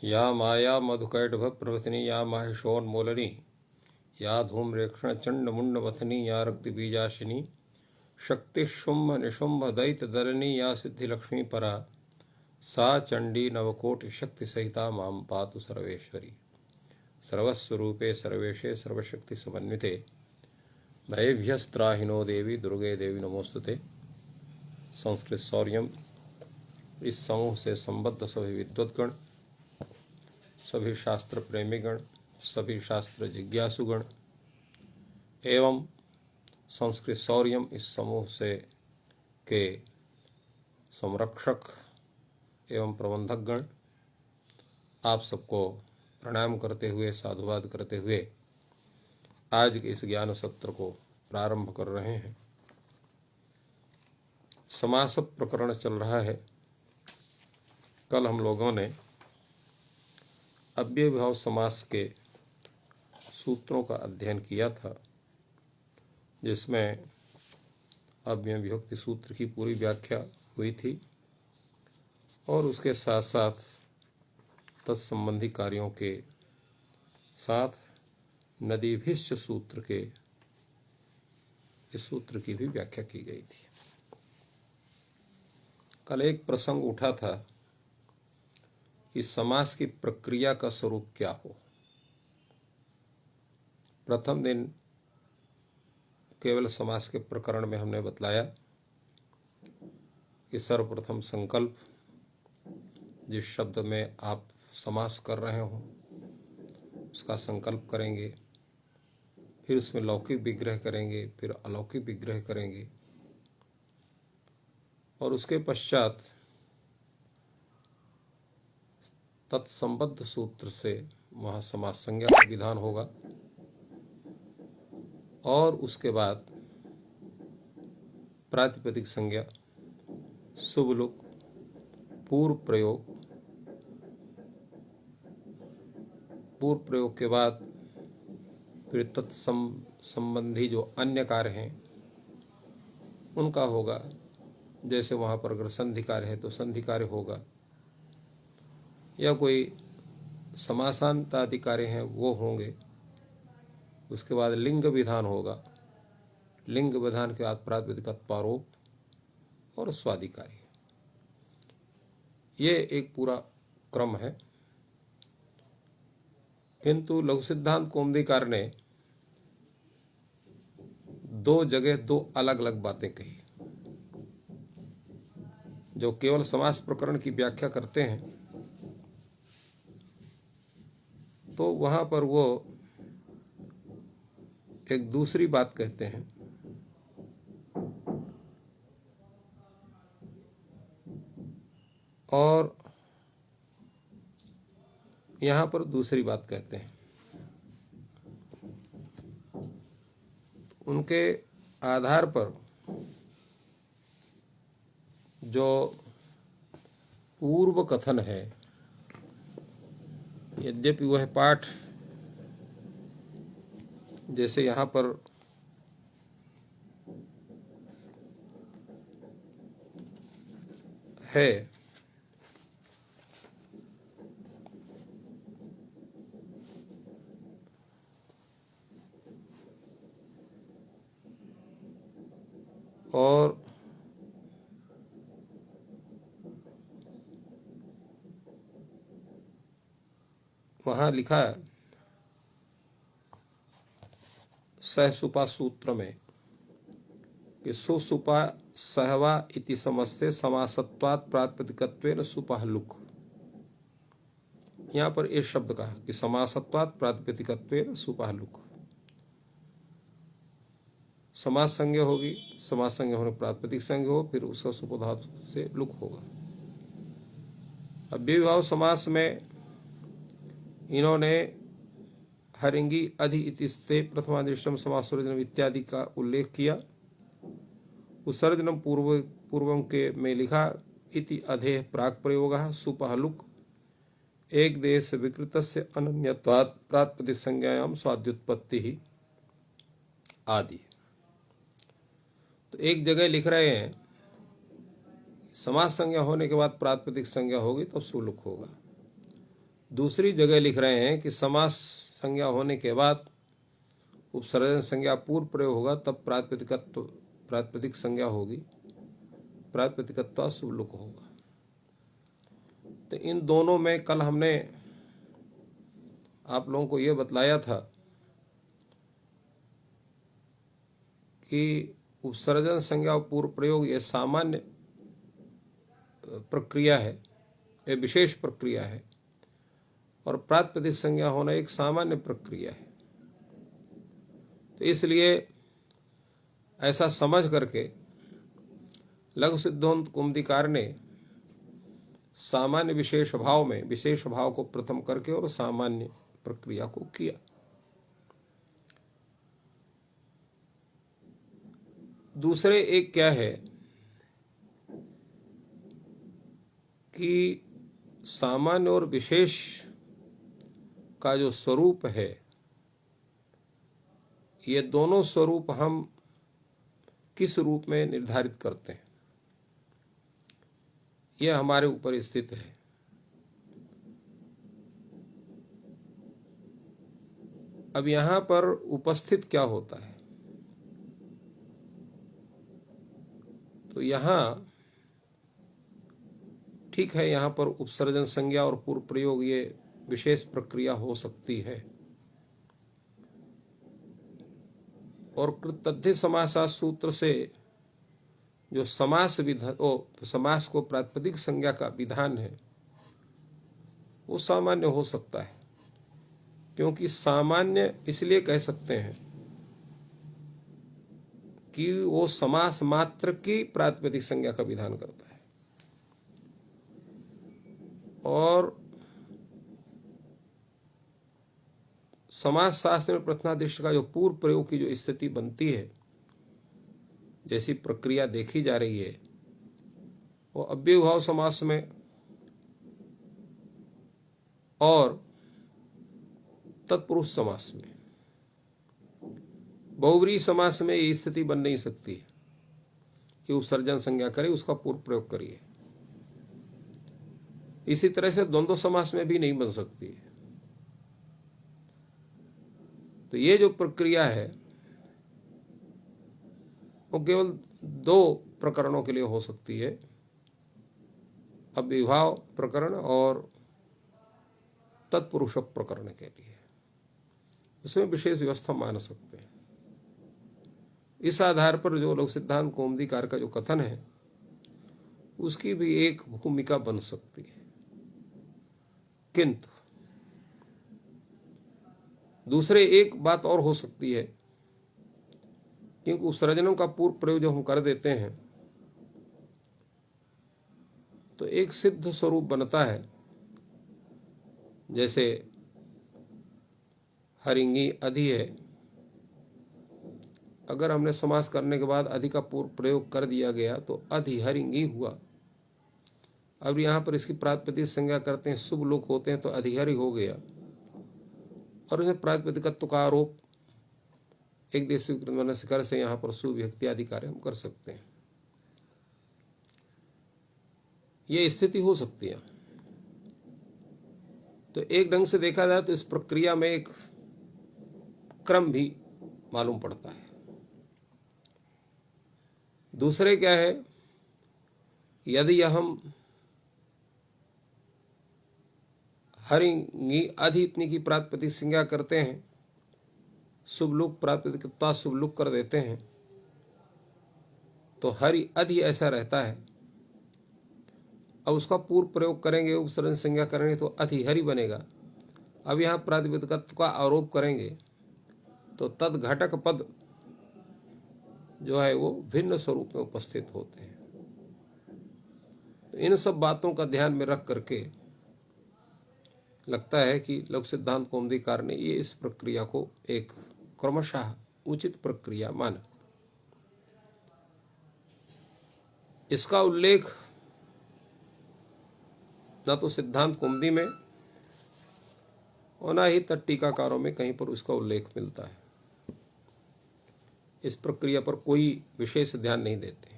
या माया मधुकैटभ प्रवसनी या माहिषोन्मूलनी या धूम्रेक्षण चंड मुंडवथनी या रक्तबीजाशिनी शक्ति शुंभ निशुंभ दैत्य दलनी या सिद्धि लक्ष्मी परा सा चंडी नवकोटि शक्ति सहिता मां पातु सर्वेश्वरी। सर्वस्वरूपे सर्वेशे सर्वशक्ति समन्विते भयभ्यस्त्राहिनो देवी दुर्गे देवी नमोस्तुते। संस्कृत शौर्यम इस समूह से संबद्ध सभी विद्वद्गण, सभी शास्त्र प्रेमीगण, सभी शास्त्र जिज्ञासुगण एवं संस्कृत शौर्यम इस समूह से के संरक्षक एवं प्रबंधकगण, आप सबको प्रणाम करते हुए, साधुवाद करते हुए आज के इस ज्ञान सत्र को प्रारंभ कर रहे हैं। समास प्रकरण चल रहा है। कल हम लोगों ने अव्ययभाव समास के सूत्रों का अध्ययन किया था, जिसमें अव्यय विभक्ति सूत्र की पूरी व्याख्या हुई थी और उसके साथ साथ तत्संबंधी कार्यों के साथ नदीभिश्च सूत्र के इस सूत्र की भी व्याख्या की गई थी। कल एक प्रसंग उठा था कि समास की प्रक्रिया का स्वरूप क्या हो। प्रथम दिन केवल समास के प्रकरण में हमने बतलाया कि सर्वप्रथम संकल्प, जिस शब्द में आप समास कर रहे हो उसका संकल्प करेंगे, फिर उसमें लौकिक विग्रह करेंगे, फिर अलौकिक विग्रह करेंगे और उसके पश्चात तत्संबद्ध सूत्र से वहाँ समास संज्ञा का विधान होगा और उसके बाद प्रातिपदिक संज्ञा, शुभ लुक, पूर्व प्रयोग के बाद फिर तत्संबंधी जो अन्य कार्य हैं उनका होगा। जैसे वहाँ पर अगर संधि कार्य है तो संधि कार्य होगा, या कोई समासांत आदि कार्य हैं वो होंगे। उसके बाद लिंग विधान होगा, लिंग विधान के बाद प्रातिपदिक अत्पारोप और स्वादि कार्य। ये एक पूरा क्रम है। किंतु लघु सिद्धांत कौमुदीकार ने दो जगह दो अलग अलग बातें कही। जो केवल समास प्रकरण की व्याख्या करते हैं तो वहां पर वो एक दूसरी बात कहते हैं और यहाँ पर दूसरी बात कहते हैं। उनके आधार पर जो पूर्व कथन है, यद्यपि वह पाठ जैसे यहाँ पर है, और वहाँ लिखा है सहसुपा सूत्र में कि सुसुपा सहवा इति समस्ते समासत्वात् प्रातिपदिकत्वेन सुपः लुक। यहाँ पर एक शब्द कहा कि समासत्वात् प्रातिपदिकत्वेन सुपः लुक। समास संज्ञा होगी, समास संज्ञा होने प्रातिपदिक संज्ञा हो, फिर उसका सुपधातु से लुक होगा। अब विभाव समास में इन्होंने हरिंगी अधि इतिस्ते प्रथमादृष्टम समासोर्जनम इत्यादि का उल्लेख किया। उत्सर्जनम पूर्वम के में लिखा इति अधेः प्राक प्रयोगः सुपः लुक एक देश विकृतस्य अनन्यत्वात् प्रातिपदिक संज्ञायाम स्वाद्युत्पत्ति ही आदि। तो एक जगह लिख रहे हैं समास संज्ञा होने के बाद प्रातिपदिक संज्ञा होगी तब सुलुक होगा। दूसरी जगह लिख रहे हैं कि समास संज्ञा होने के बाद उपसर्जन संज्ञा पूर्व प्रयोग होगा, तब प्रातिपदिक संज्ञा होगी, प्रातिपदिकत्व शुभ लुक होगा। तो इन दोनों में कल हमने आप लोगों को यह बतलाया था कि उपसर्जन संज्ञा और पूर्व प्रयोग ये सामान्य प्रक्रिया है, ये विशेष प्रक्रिया है, और प्रातिपदिक संज्ञा होना एक सामान्य प्रक्रिया है। तो इसलिए ऐसा समझ करके लघु सिद्धांत कौमुदीकार ने सामान्य विशेष भाव में विशेष भाव को प्रथम करके और सामान्य प्रक्रिया को किया। दूसरे एक क्या है कि सामान्य और विशेष का जो स्वरूप है, ये दोनों स्वरूप हम किस रूप में निर्धारित करते हैं, यह हमारे ऊपर स्थित है। अब यहां पर उपस्थित क्या होता है, तो यहां ठीक है, यहां पर उपसर्जन संज्ञा और पूर्व प्रयोग ये विशेष प्रक्रिया हो सकती है, और कृतध्य समासा सूत्र से जो समास को प्रातिपदिक संज्ञा का विधान है वो सामान्य हो सकता है। क्योंकि सामान्य इसलिए कह सकते हैं कि वो समास मात्र की प्रातिपदिक संज्ञा का विधान करता है, और समास शास्त्र में प्रश्नादृष्ट का जो पूर्व प्रयोग की जो स्थिति बनती है, जैसी प्रक्रिया देखी जा रही है, वो अव्ययभाव समास में और तत्पुरुष समास में, बहुव्रीहि समास में ये स्थिति बन नहीं सकती है कि उपसर्जन संज्ञा करे उसका पूर्व प्रयोग करिए। इसी तरह से द्वंद्व समास में भी नहीं बन सकती है। तो ये जो प्रक्रिया है वो केवल दो प्रकरणों के लिए हो सकती है, अव्ययभाव प्रकरण और तत्पुरुष प्रकरण के लिए। उसमें विशेष व्यवस्था मान सकते हैं। इस आधार पर जो लघु सिद्धांत कौमुदीकार का जो कथन है उसकी भी एक भूमिका बन सकती है। किंतु दूसरे एक बात और हो सकती है, क्योंकि उपसर्जनों का पूर्व प्रयोग जो हम कर देते हैं तो एक सिद्ध स्वरूप बनता है। जैसे हरिंगी अधि है, अगर हमने समास करने के बाद अधि का पूर्व प्रयोग कर दिया गया तो अधि हरिंगी हुआ। अब यहाँ पर इसकी प्रातिपदिक संज्ञा करते हैं, शुभ लोक होते हैं तो अधिहरि हो गया, और इसमें प्रातिपदिकत्व का आरोप एक देश शिकार से यहाँ पर सुव्यक्ति आदि कार्य हम कर सकते हैं। ये स्थिति हो सकती है। तो एक ढंग से देखा जाए तो इस प्रक्रिया में एक क्रम भी मालूम पड़ता है। दूसरे क्या है, यदि हम हरिंगी अधि इतनी की प्रातिपदिक संज्ञा करते हैं, शुभ लुक प्रातिपदिकता शुभ लुक कर देते हैं, तो हरि अधि ऐसा रहता है। अब उसका पूर्व प्रयोग करेंगे, उपसर्जन संज्ञा करेंगे तो अधिहरि बनेगा। अब यहाँ प्रातिपदिकत्व का आरोप करेंगे तो तद घटक पद जो है वो भिन्न स्वरूप में उपस्थित होते हैं। तो इन सब बातों का ध्यान में रख करके लगता है कि लघु सिद्धांत कौमुदीकार ने ये इस प्रक्रिया को एक क्रमशः उचित प्रक्रिया माना। इसका उल्लेख न तो सिद्धांत कौमुदी में और न ही तत्टीकाकारों में कहीं पर उसका उल्लेख मिलता है। इस प्रक्रिया पर कोई विशेष ध्यान नहीं देते।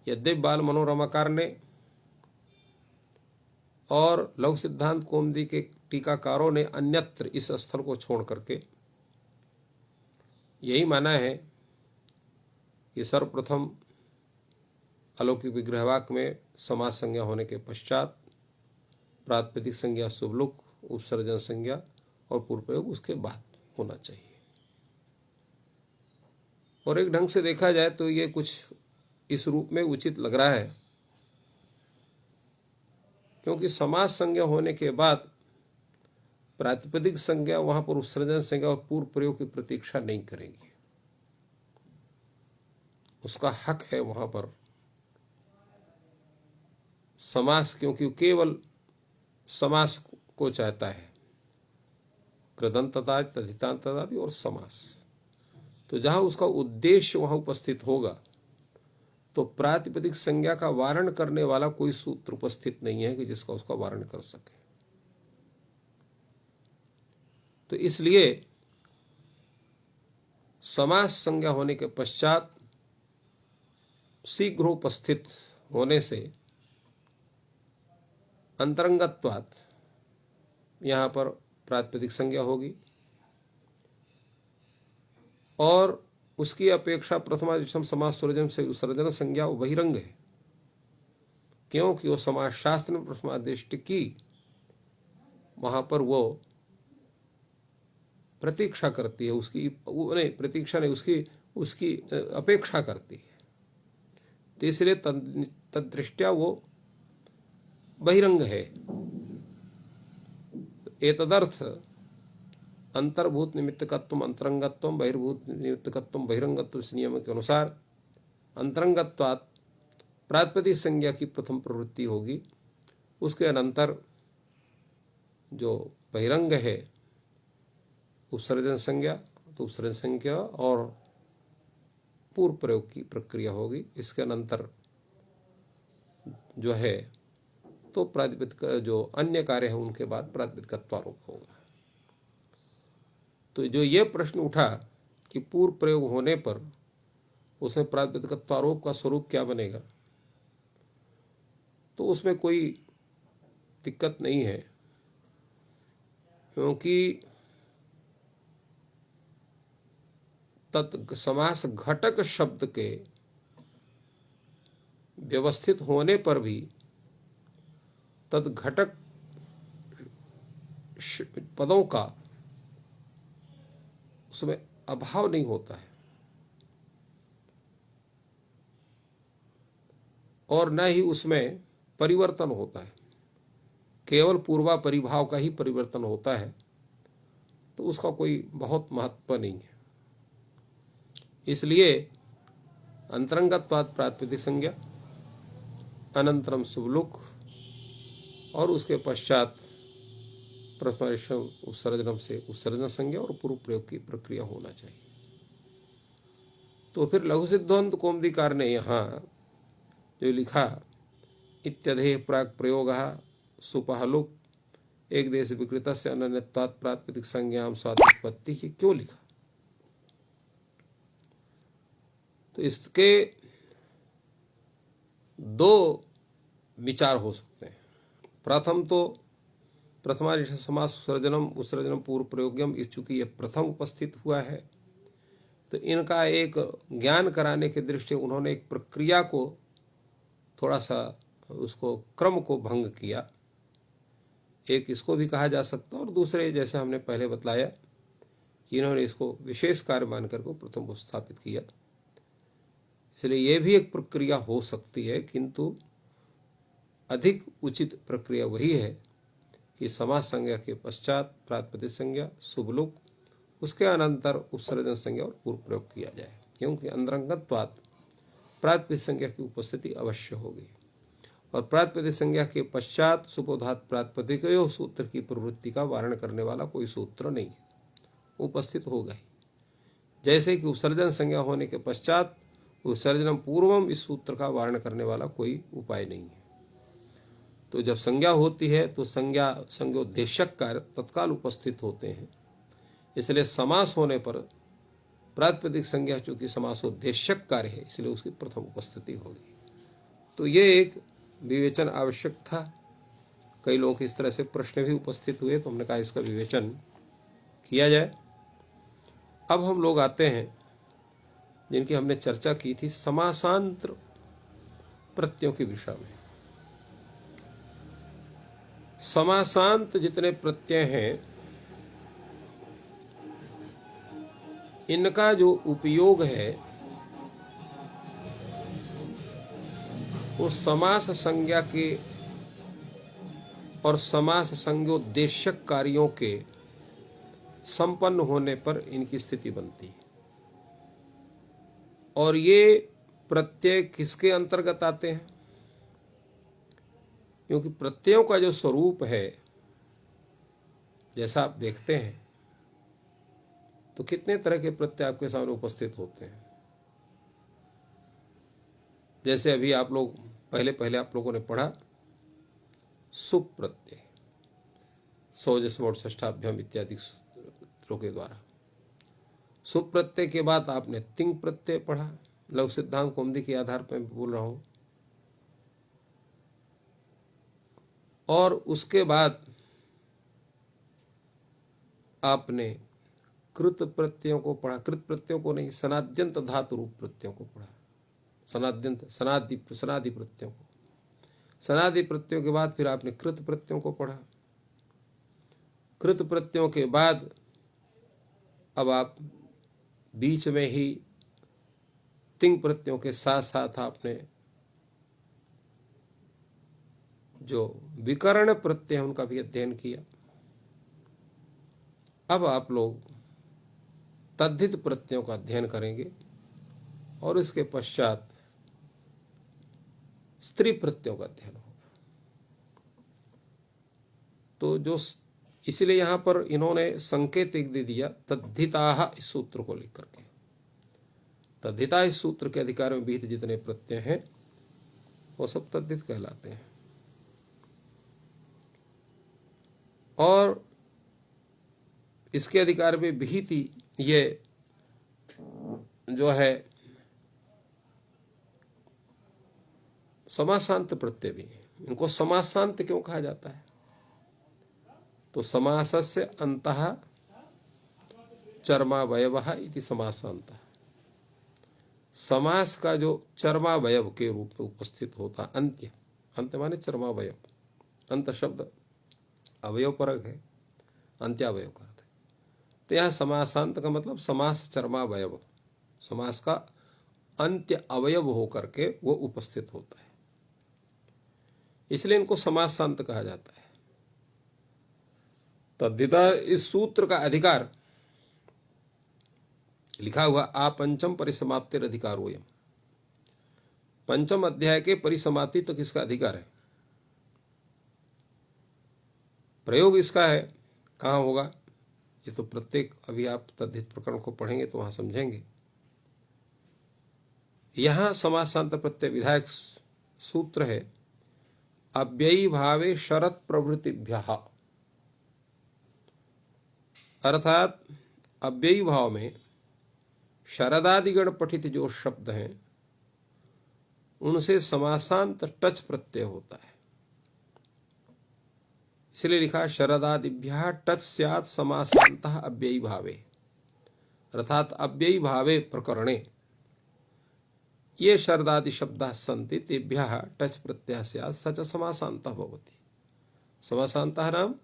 यद्यपि बाल मनोरमाकार ने और लघु सिद्धांत कौमुदी के टीकाकारों ने अन्यत्र इस स्थल को छोड़ करके यही माना है कि सर्वप्रथम अलौकिक विग्रहवाक्य में समास संज्ञा होने के पश्चात प्रातिपदिक संज्ञा शुभलुक, उपसर्जन संज्ञा और पूर्व प्रयोग उसके बाद होना चाहिए। और एक ढंग से देखा जाए तो ये कुछ इस रूप में उचित लग रहा है, क्योंकि समास संज्ञा होने के बाद प्रातिपदिक संज्ञा वहां पर उपसर्जन संज्ञा और पूर्व प्रयोग की प्रतीक्षा नहीं करेगी। उसका हक है वहां पर समास, क्योंकि केवल समास को चाहता है, कृदंतता, तद्धितांतता और समास। तो जहां उसका उद्देश्य वहां उपस्थित होगा तो प्रातिपदिक संज्ञा का वारण करने वाला कोई सूत्र उपस्थित नहीं है कि जिसका उसका वारण कर सके। तो इसलिए समास संज्ञा होने के पश्चात शीघ्र उपस्थित होने से अंतरंगत्वात् यहां पर प्रातिपदिक संज्ञा होगी और उसकी अपेक्षा प्रथमादिशम समास स्वरजन से उत्सर्जन संज्ञा वो बहिरंग है, क्योंकि वो समाज शास्त्र में प्रथमादिष्ट की वहां पर वो प्रतीक्षा करती है, उसकी नहीं प्रतीक्षा नहीं, उसकी अपेक्षा करती है। तो इसलिए तदृष्टया वो बहिरंग है। एतदर्थ अंतर्भूत निमित्तकत्व अंतरंगत्व, बहिर्भूत निमित्तकत्व बहिरंगत्व इस नियम के अनुसार अंतरंगत्वात् प्रातिपदिक संज्ञा की प्रथम प्रवृत्ति होगी, उसके अनंतर जो बहिरंग है उपसर्जन संज्ञा, तो उपसर्जन संज्ञा और पूर्व प्रयोग की प्रक्रिया होगी। इसके अनंतर जो है तो प्रातिपदिक जो अन्य कार्य है उनके बाद प्रातिपदिकत्वारोप होगा। तो जो ये प्रश्न उठा कि पूर्व प्रयोग होने पर उसमें प्रातिपदिकत्वारोप का स्वरूप क्या बनेगा, तो उसमें कोई दिक्कत नहीं है, क्योंकि समास घटक शब्द के व्यवस्थित होने पर भी तद घटक पदों का उसमें अभाव नहीं होता है और न ही उसमें परिवर्तन होता है, केवल पूर्वा परिभाव का ही परिवर्तन होता है। तो उसका कोई बहुत महत्व नहीं है। इसलिए अंतरंगत्वात् प्रातिपदिक संज्ञा, अनंतरम शुभलुक और उसके पश्चात प्रथमादिशम उत्सर्जनम से उत्सर्जन संज्ञा और पूर्व प्रयोग की प्रक्रिया होना चाहिए। तो फिर लघु सिद्धांत कौमुदीकार ने यहाँ जो लिखा इत्यधे प्राक प्रयोग सुपहलुक एक देश विकृत से अनन्यत्वात् प्रातिपदिक संज्ञाम स्वात्पत्ति, क्यों लिखा? तो इसके दो विचार हो सकते हैं। प्रथम तो प्रथमादिश समास सर्जनम उत्सर्जनम पूर्व प्रयोग्यम, इस चूंकि यह प्रथम उपस्थित हुआ है तो इनका एक ज्ञान कराने के दृष्टि उन्होंने एक प्रक्रिया को थोड़ा सा उसको क्रम को भंग किया। एक इसको भी कहा जा सकता है और दूसरे जैसे हमने पहले बतलाया कि इन्होंने इसको विशेष कार्य मानकर को प्रथम उपस्थापित किया। इसलिए यह भी एक प्रक्रिया हो सकती है, किंतु अधिक उचित प्रक्रिया वही है कि समास संज्ञा के पश्चात प्रातिपदिक संज्ञा शुभलुक, उसके अनंतर उपसर्जन संज्ञा और पूर्व प्रयोग किया जाए, क्योंकि अंतरंगत्वात् प्रातिपदिक संज्ञा की उपस्थिति अवश्य होगी और प्रातिपदिक संज्ञा के पश्चात सुपोधात प्रातिपदिक सूत्र की प्रवृत्ति का वारण करने वाला कोई सूत्र नहीं उपस्थित होगा। जैसे कि उपसर्जन संज्ञा होने के पश्चात उत्सर्जनम पूर्वम इस सूत्र का वारण करने वाला कोई उपाय नहीं है। तो जब संज्ञा होती है तो संज्ञोद्देशक कार्य तत्काल उपस्थित होते हैं। इसलिए समास होने पर प्रातिपदिक संज्ञा चूंकि समासोद्देशक कार्य है इसलिए उसकी प्रथम उपस्थिति होगी। तो ये एक विवेचन आवश्यक था कई लोगों के इस तरह से प्रश्न भी उपस्थित हुए, तो हमने कहा इसका विवेचन किया जाए। अब हम लोग आते हैं जिनकी हमने चर्चा की थी, समासांतर प्रत्ययों की विषय में। समासांत जितने प्रत्यय हैं, इनका जो उपयोग है वो समास संज्ञा के और समास संज्ञोद्देश्यक कार्यों के संपन्न होने पर इनकी स्थिति बनती है। और ये प्रत्यय किसके अंतर्गत आते हैं? क्योंकि प्रत्ययों का जो स्वरूप है, जैसा आप देखते हैं, तो कितने तरह के प्रत्यय आपके सामने उपस्थित होते हैं। जैसे अभी आप लोग पहले आप लोगों ने पढ़ा सुप प्रत्यय, सौजस्वोड षष्ठाभ्याम इत्यादि सूत्रों के द्वारा। सुप प्रत्यय के बाद आपने तिंग प्रत्यय पढ़ा, लघु सिद्धांत कौमुदी के आधार पर मैं बोल रहा हूं। और उसके बाद आपने कृत प्रत्ययों को पढ़ा, कृत प्रत्ययों को नहीं, सनाद्यंत धातु रूप प्रत्ययों को पढ़ा, सनाद्यंत सनादि प्रत्ययों को। सनादि प्रत्ययों के बाद फिर आपने कृत प्रत्ययों को पढ़ा। कृत प्रत्ययों के बाद अब आप बीच में ही तिंग प्रत्ययों के साथ साथ आपने जो विकर्ण प्रत्यय हैं उनका भी अध्ययन किया। अब आप लोग तद्धित प्रत्ययों का अध्ययन करेंगे और इसके पश्चात स्त्री प्रत्ययों का अध्ययन होगा। तो जो इसलिए यहां पर इन्होंने संकेत एक दे दिया, तद्धिता, इस सूत्र को लिख करके। तद्धिता इस सूत्र के अधिकार में विहित जितने प्रत्यय हैं वो सब तद्धित कहलाते हैं। और इसके अधिकार में विहित ही ये जो है समासांत प्रत्यय भी है। इनको समासांत क्यों कहा जाता है? तो समासस्य अंतः चर्मावयवः इति समासांतः। समास का जो चर्मावयव के रूप में उपस्थित होता, अंत्य, अंत्य माने चर्मावयव, अंत शब्द अवयव परक है, अंत्यावयव का अर्थ है। तो यह समासांत का मतलब समास चर्मावयव, समास का अंत्य अवयव होकर के वो उपस्थित होता है, इसलिए इनको समासांत कहा जाता है। तद्धिता इस सूत्र का अधिकार लिखा हुआ आ पंचम परिसमाप्तिर अधिकारोयम। पंचम अध्याय के परिसमाप्ति तक इसका अधिकार है। प्रयोग इसका है, कहाँ होगा ये तो प्रत्येक, अभी आप तद्धित प्रकरण को पढ़ेंगे तो वहां समझेंगे। यहां समासांत प्रत्यय विधायक सूत्र है, अव्ययी भावे शरत प्रवृत्तिभ्यः, अर्थात अव्ययी भाव में शरदादिगण पठित जो शब्द हैं उनसे समासांत टच प्रत्यय होता है। इसलिए लिखा शरदादिभ्यः टच स्यात् समासांतः अव्ययी भावे, अर्थात अव्ययी भावे प्रकरणे ये शरदादि शब्दाः सन्ति तेभ्यः टच प्रत्ययः स्यात् स च समासान्तः भवति। समासान्तः नाम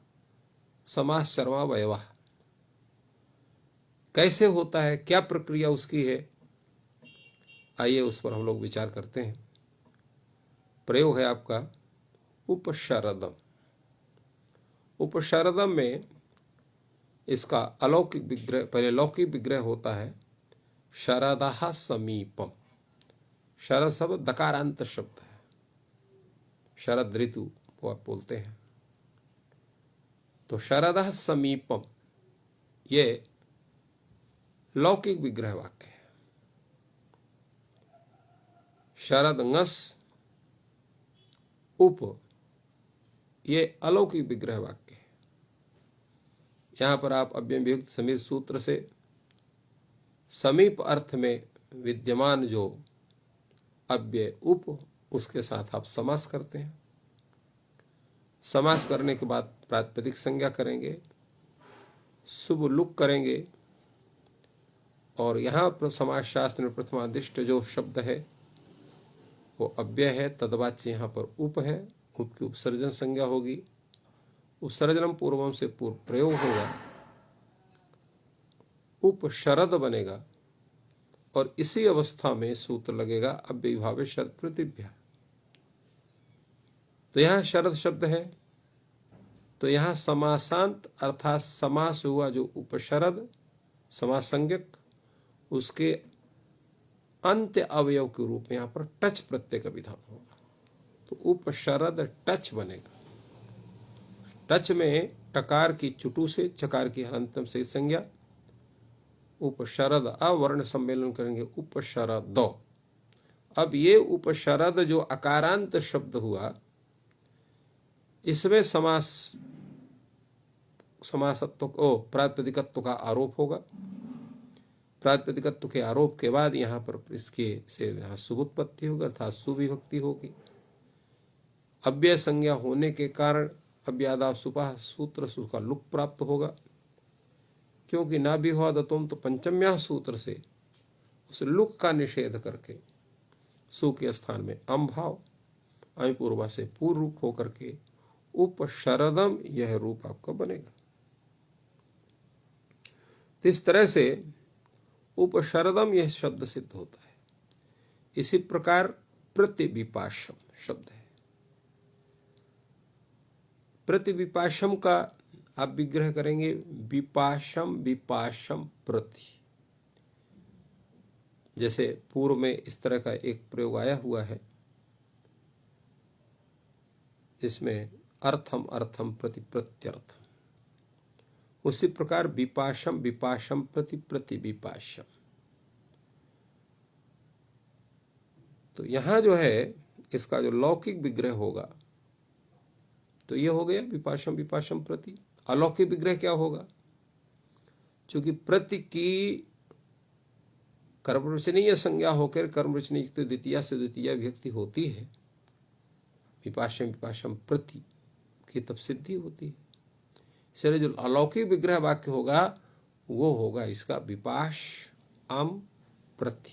समास चर्मावयवः। कैसे होता है, क्या प्रक्रिया उसकी है, आइए उस पर हम लोग विचार करते हैं। प्रयोग है आपका उपशरदम। उपशरदम में इसका अलौकिक विग्रह, पहले लौकिक विग्रह होता है शरदः समीपम। शरद शब्द दकारांत शब्द है, शरद ऋतु वो आप बोलते हैं। तो शरदः समीपम ये लौकिक विग्रह वाक्य है। शरद ngस उप ये अलौकिक विग्रह वाक्य है। यहां पर आप अव्यय वियुक्त समीप सूत्र से समीप अर्थ में विद्यमान जो अव्यय उप, उसके साथ आप समास करते हैं। समास करने के बाद प्रातिपदिक संज्ञा करेंगे, शुभ लुक करेंगे, और यहाँ पर समाज शास्त्र में प्रथमादिष्ट जो शब्द है वो अव्यय है, तदवाच्य यहाँ पर उप है, उप की उपसर्जन संज्ञा होगी, उपसर्जनम पूर्वम से पूर्व प्रयोग होगा, उपशरद बनेगा, और इसी अवस्था में सूत्र लगेगा अव्ययीभावे शरद प्रतिभ्या। तो यहाँ शरद शब्द है, तो यहाँ समासांत अर्थात समास हुआ जो उपशरद समास संज्ञक, उसके अंत्य अवयव के रूप में यहाँ पर टच प्रत्यय का विधान होगा, तो उपशरद टच बनेगा। टच में टकार की चुटू से चकार की हलंतम से संज्ञा, उपशरद अवर्ण सम्मेलन करेंगे उपशरद। अब ये उपशरद जो अकारांत शब्द हुआ, इसमें समासत्व प्रातिपदिकत्व का आरोप होगा। प्रातिपदिकत्व के आरोप के बाद यहाँ पर इसके से यहाँ सुबुत्पत्ति होगा अर्थात सुविभक्ति होगी। अव्यय संज्ञा होने के कारण अव्यादा सुपा सूत्र का लुक प्राप्त होगा, क्योंकि ना भी हुआ दतोम, तो पंचम्या सूत्र से उस लुक का निषेध करके सु के स्थान में अम भाव अय पूर्वा से पूर्व रूप होकर के उपशरदम यह रूप आपका बनेगा। तो इस तरह से उपशरदम यह शब्द सिद्ध होता है। इसी प्रकार प्रतिविपाशम शब्द है। प्रतिविपाशम का आप विग्रह करेंगे विपाशम विपाशम प्रति। जैसे पूर्व में इस तरह का एक प्रयोग आया हुआ है जिसमें अर्थम अर्थम प्रति प्रत्यर्थम, उसी प्रकार विपाशम विपाशम प्रति प्रतिविपाशम। तो यहां जो है इसका जो लौकिक विग्रह होगा तो ये हो गया विपाशम विपाशम प्रति। अलौकिक विग्रह क्या होगा? चूंकि प्रति की कर्मवचनीय संज्ञा होकर कर्मवचनीय तो द्वितीया से द्वितीया विभक्ति होती है, विपाशम विपाशम प्रति की तब सिद्धि होती है। इसलिए जो अलौकिक विग्रह वाक्य होगा वो होगा इसका विपाश अम प्रति,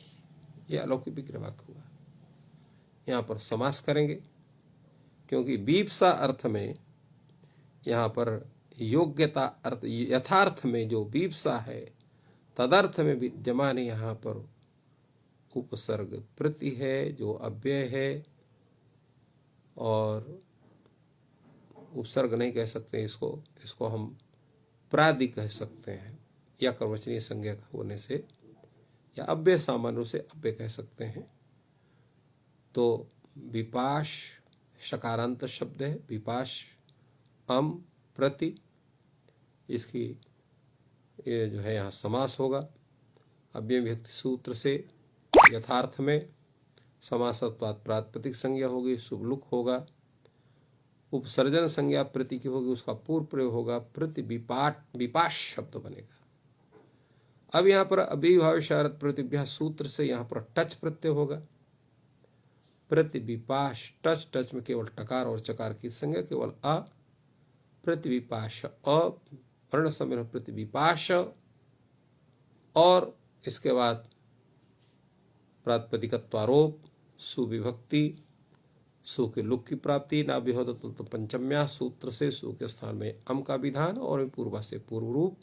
यह अलौकिक विग्रह वाक्य होगा। यहाँ पर समास करेंगे क्योंकि बीप्सा अर्थ में यहाँ पर योग्यता अर्थ यथार्थ में जो बीप्सा है तदर्थ में विद्यमान यहाँ पर उपसर्ग प्रति है जो अव्यय है, और उपसर्ग नहीं कह सकते इसको हम प्रादि कह सकते हैं, या कर्मवचनीय संज्ञा होने से या अव्यय सामान्य रूप से अव्यय कह सकते हैं। तो विपाश शकारांत शब्द है, विपाश अम प्रति, इसकी ये जो है यहाँ समास होगा। अव्यय विभक्ति सूत्र से यथार्थ में समासत्वात् प्रातिपदिक संज्ञा होगी, शुभलुक होगा, उपसर्जन संज्ञा प्रति की होगी, उसका पूर्व प्रयोग होगा, प्रति विपाश शब्द बनेगा। अब यहाँ पर अभिभाव शारद प्रतिभ्या सूत्र से यहाँ पर टच प्रत्यय होगा। प्रति विपाश टच, टच में केवल टकार और चकार की संज्ञा केवल अ, प्रतिविपाश अ वर्ण सम्मेलन प्रतिविपाश, और इसके बाद प्रातिपदिकत्वारोप सुविभक्ति सु के लुक की प्राप्ति ना विहोद तो पंचम्या सूत्र से सु के स्थान में अम का विधान और पूर्वा से पूर्व रूप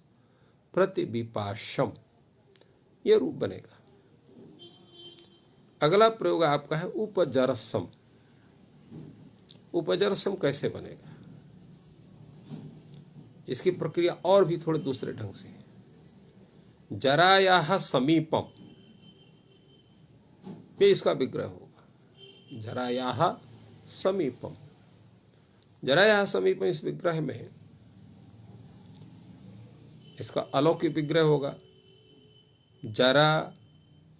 प्रतिविपाशम यह रूप बनेगा। अगला प्रयोग आपका है उपजरसम। उपजरसम कैसे बनेगा? इसकी प्रक्रिया और भी थोड़े दूसरे ढंग से है। जरायाह समीपम ये इसका विग्रह होगा। जरायाह समीपम, जरायाह समीपम इस विग्रह में इसका अलौकिक विग्रह होगा। जरा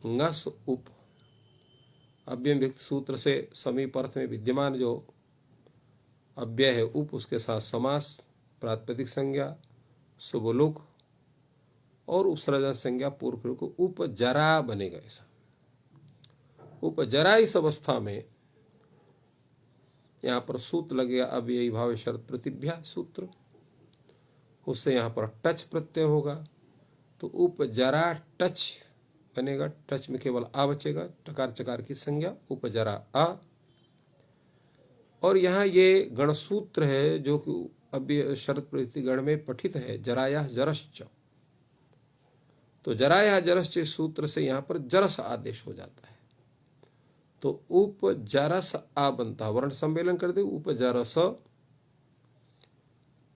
ngस उप अव्यय विभक्ति सूत्र से समीप अर्थ में विद्यमान जो अव्यय है उप, उसके साथ समास, प्रातिपदिक संज्ञा, शुभलुक और उपसर्जन संज्ञा पूर्व प्रयोग को उपजरा बनेगा। ऐसा उपजरा इस अवस्था में यहाँ पर सूत्र लगेगा अव्ययी भाव शरत प्रतिभ्या सूत्र, उससे यहाँ पर टच प्रत्यय होगा तो उपजरा टच बनेगा। टच में केवल आ बचेगा, टकार चकार की संज्ञा उपजरा आ। और यहाँ ये गणसूत्र है जो कि अव्यय शरत प्रति गण में पठित है, जराया जरश्च। तो जराया जरश्च सूत्र से यहाँ पर जरस आदेश हो जाता है, तो उपजरस आ बनता है। वर्ण सम्मेलन कर दे उपजरस, और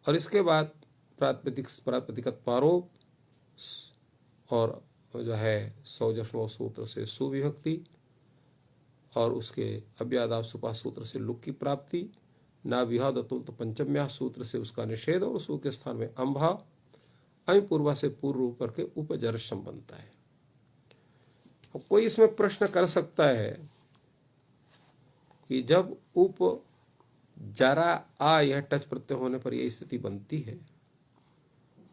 इसके बाद प्रातिपदिकत्वारोप और जो है सौजस्व सूत्र से सुविभक्ति, और उसके अव्यादाव सुपा सूत्र से लुक की प्राप्ति, ना विहाद तो पंचम्या सूत्र से उसका निषेध, और सु के स्थान में अंभा अं पूर्वा से पूर्व रूप करके उपजरसम बनता है। अब कोई इसमें प्रश्न कर सकता है कि जब उप जरा आ यह टच प्रत्यय होने पर यह स्थिति बनती है,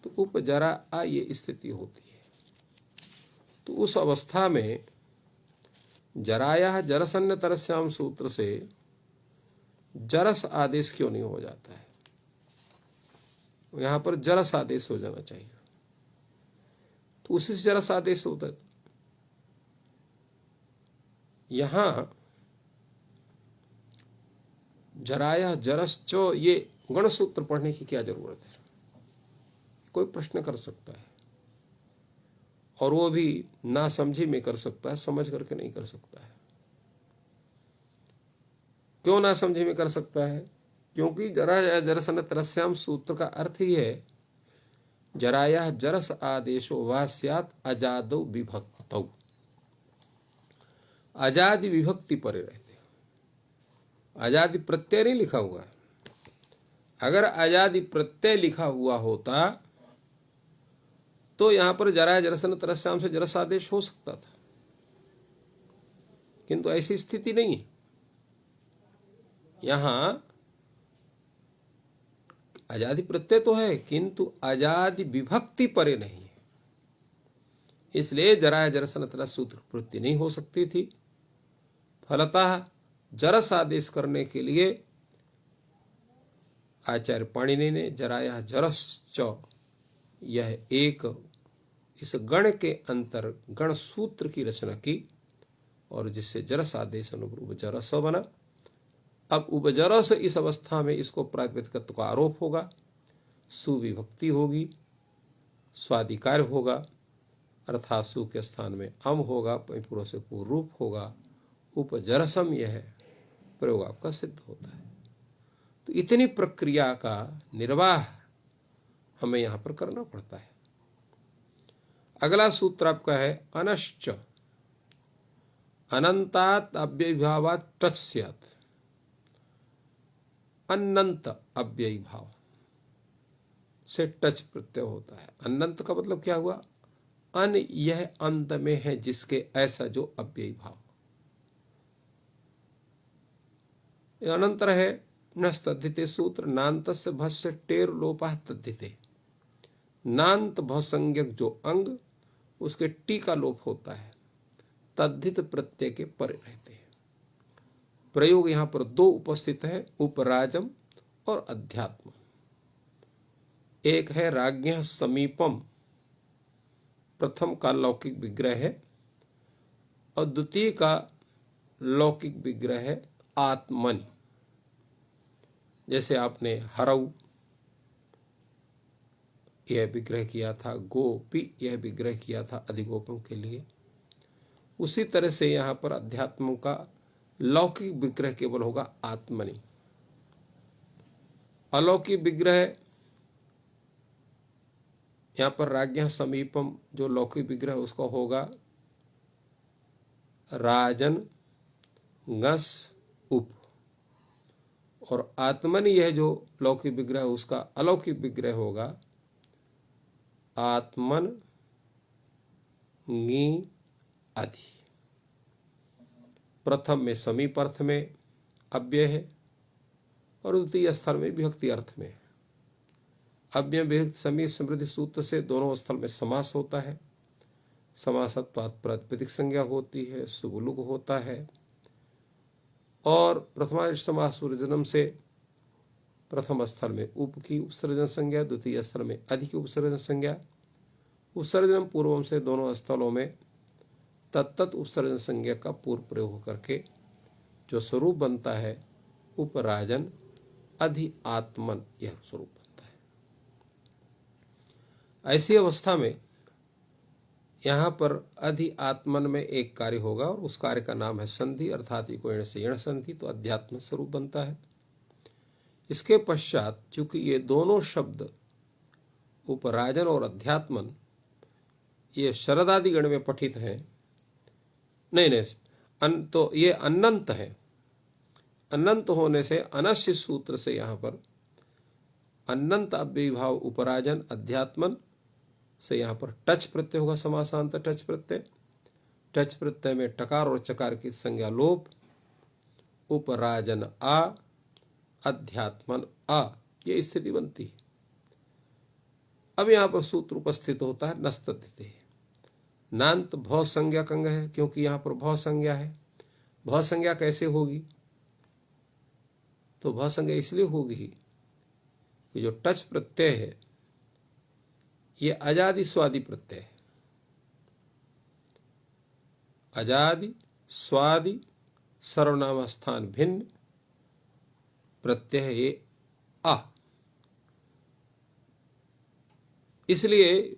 तो उप जरा आ ये स्थिति होती है, तो उस अवस्था में जराया जरसन्य तरस्याम सूत्र से जरस आदेश क्यों नहीं हो जाता है? यहां पर जरस आदेश हो जाना चाहिए, तो उसी से जरस आदेश होता है। यहां जराया जरश्चो ये गणसूत्र पढ़ने की क्या जरूरत है? कोई प्रश्न कर सकता है, और वो भी ना समझी में कर सकता है, समझ करके नहीं कर सकता है। क्यों ना समझी में कर सकता है? क्योंकि जराया जरसन तरस्याम सूत्र का अर्थ ही है जराया जरस आदेशो वास्यात अजादो विभक्तौ। अजादि विभक्ति परे रहते, अजादि प्रत्यय नहीं लिखा हुआ है। अगर अजादि प्रत्यय लिखा हुआ होता तो यहां पर जराया जरसन तरस्याम से जरस आदेश हो सकता था, किंतु ऐसी स्थिति नहीं है। यहां अजादि प्रत्यय तो है, किंतु अजादि विभक्ति परे नहीं है, इसलिए जराया जरसन तरस सूत्र प्रवृत्ति नहीं हो सकती थी। फलतः जरस आदेश करने के लिए आचार्य पाणिनि ने जराया जरश्च यह एक इस गण के अंतर गण सूत्र की रचना की, और जिससे जरस आदेश अनुरूप जरस बना। अब उपजरस इस अवस्था में इसको प्रातिपदिकत्व का आरोप होगा, सुविभक्ति होगी, स्वाधिकार होगा, अर्थात सु के स्थान में अम होगा, पूर्व से पूर्व रूप होगा, उपजरसम यह प्रयोग आपका सिद्ध होता है। तो इतनी प्रक्रिया का निर्वाह हमें यहां पर करना पड़ता है। अगला सूत्र आपका है अनश्च, अनंतात अव्ययीभावात् टच स्यात्। अनंत अव्ययी भाव से टच प्रत्यय होता है। अनंत का मतलब क्या हुआ? अन यह अंत में है जिसके, ऐसा जो अव्ययी भाव। अनंतर है नस्तद्धिते सूत्र, नान्तस्य भस्य टेर लोपः तद्धिते। नान्त भसंज्ञक जो अंग उसके टी का लोप होता है, तद्धित प्रत्यय के परे रहते हैं। प्रयोग यहां पर दो उपस्थित है, उपराजम और अध्यात्म। एक है राज्ञः समीपम, प्रथम का लौकिक विग्रह है, और द्वितीय का लौकिक विग्रह है आत्मनि। जैसे आपने हरऊ यह विग्रह किया था, गोपी यह विग्रह किया था अधिगोपम के लिए, उसी तरह से यहां पर अध्यात्म का लौकिक विग्रह केवल होगा आत्मनि। अलौकिक विग्रह यहां पर राज्ञः समीपम जो लौकिक विग्रह उसका होगा राजन गस उप, और आत्मनि यह जो लौकिक विग्रह उसका अलौकिक विग्रह होगा आत्मन ङी अधि। प्रथम में समीप अर्थ में अव्यय है, और द्वितीय स्थल में विभक्ति अर्थ में। अव्यय विभक्ति समीप समृद्धि सूत्र से दोनों स्थल में समास होता है। समासत्वात् प्रातिपदिक संज्ञा होती है, सुबुलुक होता है, और प्रथमादिष्ट समास सूर्यजन्म से प्रथम स्थल में उप की उपसर्जन संज्ञा, द्वितीय स्थल में अधि की उपसर्जन संज्ञा, उपसर्जन पूर्वम से दोनों स्थलों में तत्त उपसर्जन संज्ञा का पूर्व प्रयोग करके जो स्वरूप बनता है उपराजन अधि आत्मन, यह स्वरूप बनता है। ऐसी अवस्था में यहाँ पर अधि आत्मन में एक कार्य होगा और उस कार्य का नाम है संधि, अर्थात इको एण से एण संधि, तो अध्यात्म स्वरूप बनता है। इसके पश्चात चूंकि ये दोनों शब्द उपराजन और अध्यात्मन ये शरदादि गण में पठित हैं, तो ये अनंत है। अनंत होने से अनश्य सूत्र से यहाँ पर अनंत अव्ययीभाव उपराजन अध्यात्मन से यहाँ पर टच प्रत्यय होगा, समासांत टच प्रत्यय। टच प्रत्यय में टकार और चकार की संज्ञा लोप, उपराजन आ अध्यात्मन आ, ये स्थिति बनती है। अब यहाँ पर सूत्र उपस्थित होता है नस्ततिथे। नान्त भौ संज्ञा कंग है, क्योंकि यहाँ पर भौ संज्ञा है। भौ संज्ञा कैसे होगी? तो भौ संज्ञा इसलिए होगी कि जो टच प्रत्यय है ये अजादि स्वादि प्रत्यय है। अजादि स्वादि सर्वनाम स्थान भिन्न प्रत्यय है ये आ, इसलिए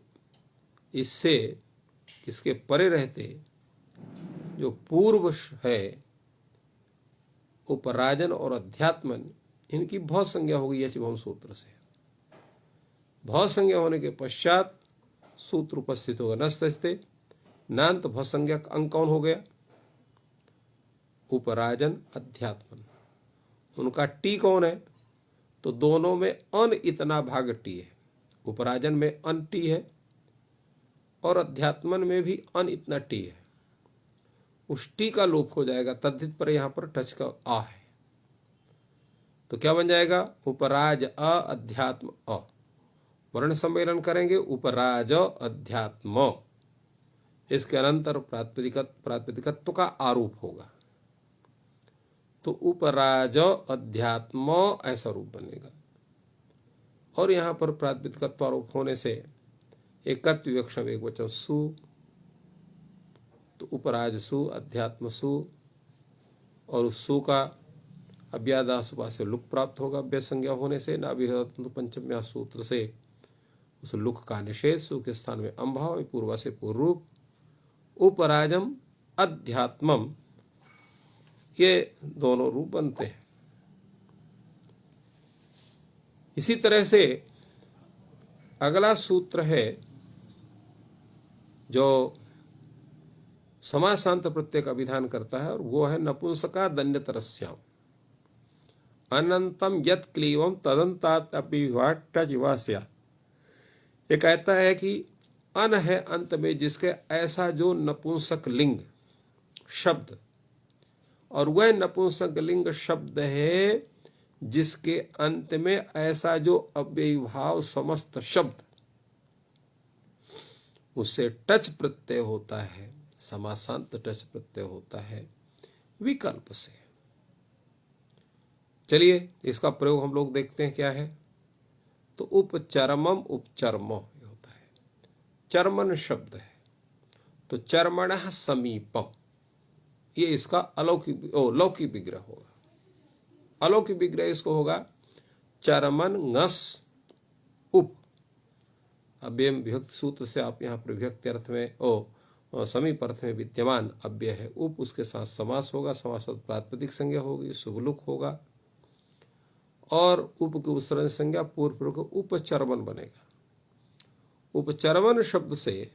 इससे इसके परे रहते जो पूर्व है उपराजन और अध्यात्मन, इनकी भौ संज्ञा होगी यच भौम सूत्र से। भौ संज्ञा होने के पश्चात सूत्र उपस्थित होगा नस्तस्ते। नान्त भौ संज्ञा अंग कौन हो गया? उपराजन अध्यात्मन। उनका टी कौन है? तो दोनों में अन इतना भाग टी है। उपराजन में अन टी है और अध्यात्मन में भी अन इतना टी है। उस टी का लोप हो जाएगा, तद्धित पर यहां पर टच का आ है, तो क्या बन जाएगा? उपराज अ अध्यात्म अ। वर्ण सम्मेलन करेंगे उपराज अध्यात्म, इसके अनंतर प्रातिपदिकत्व का आरोप होगा, तो उपराज अध्यात्म ऐसा रूप बनेगा। और यहां पर प्रातिपदिकत्व आरोप होने से एकत्व विवक्षण एक वचन सु, तो उपराज सु अध्यात्म सु, और उस सु का अव्यादा सुपा से लुक प्राप्त होगा अव्यय संज्ञा होने से। नाभिहतंतु पंचम्या सूत्र से उस लुक का निषेध, सु के स्थान में अंभाव, पूर्वा से पूर्व रूप, उपराजम अध्यात्मम, ये दोनों रूप बनते हैं। इसी तरह से अगला सूत्र है जो समासांत प्रत्यय का विधान करता है, और वो है नपुंसका दन्यतरस्याम अनंतम यत क्लीवम तदंतात अभिवाट्यजिवास्या। ये कहता है कि अन है अंत में जिसके ऐसा जो नपुंसक लिंग शब्द, और वह नपुंसक लिंग शब्द है जिसके अंत में ऐसा जो अव्ययीभाव समस्त शब्द, उससे टच प्रत्यय होता है, समासांत टच प्रत्यय होता है विकल्प से। चलिए इसका प्रयोग हम लोग देखते हैं क्या है। तो उपचरमम उपचर्म होता है, चर्मन शब्द है, तो चर्मण समीपम, ये इसका लौकिक विग्रह होगा। अलौकिक विग्रह इसको होगा चरमन ngस उप। अव्यय विभक्त सूत्र से आप यहाँ पर विभक्ति अर्थ में समीप अर्थ में विद्यमान अव्यय है उप, उसके साथ समास होगा, समास प्रातिपदिक संज्ञा होगी, शुभलुक होगा, और उप की उपसर्जन संज्ञा पूर्व प्रयोग उपचरमन बनेगा। उपचरमन शब्द से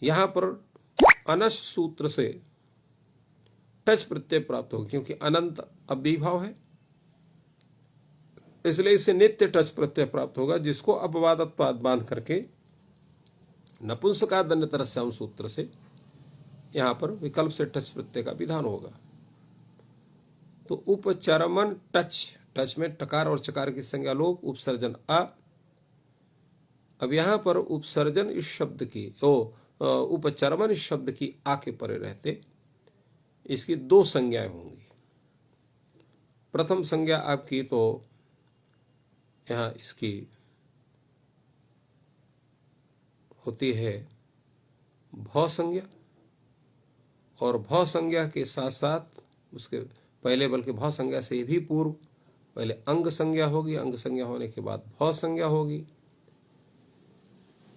यहां पर अनश सूत्र से टच प्रत्यय प्राप्त होगा, क्योंकि अनंत अव्ययीभाव है, इसलिए इससे नित्य टच प्रत्यय प्राप्त होगा, जिसको अपवादत्वाद बांध करके नपुंसकादन्यतरस्याम सूत्र से यहां पर विकल्प से टच प्रत्यय का विधान होगा। तो उपचरमन टच, टच में टकार और चकार की संज्ञा लोप, उपसर्जन आ। अब यहां पर उपसर्जन इस शब्द की उपचरमन इस शब्द की आ के परे रहते इसकी दो संज्ञाएं होंगी। प्रथम संज्ञा आपकी तो यहाँ इसकी होती है भौ संज्ञा, और भौ संज्ञा के साथ साथ उसके पहले, बल्कि भौ संज्ञा से भी पूर्व पहले अंग संज्ञा होगी, अंग संज्ञा होने के बाद भौ संज्ञा होगी,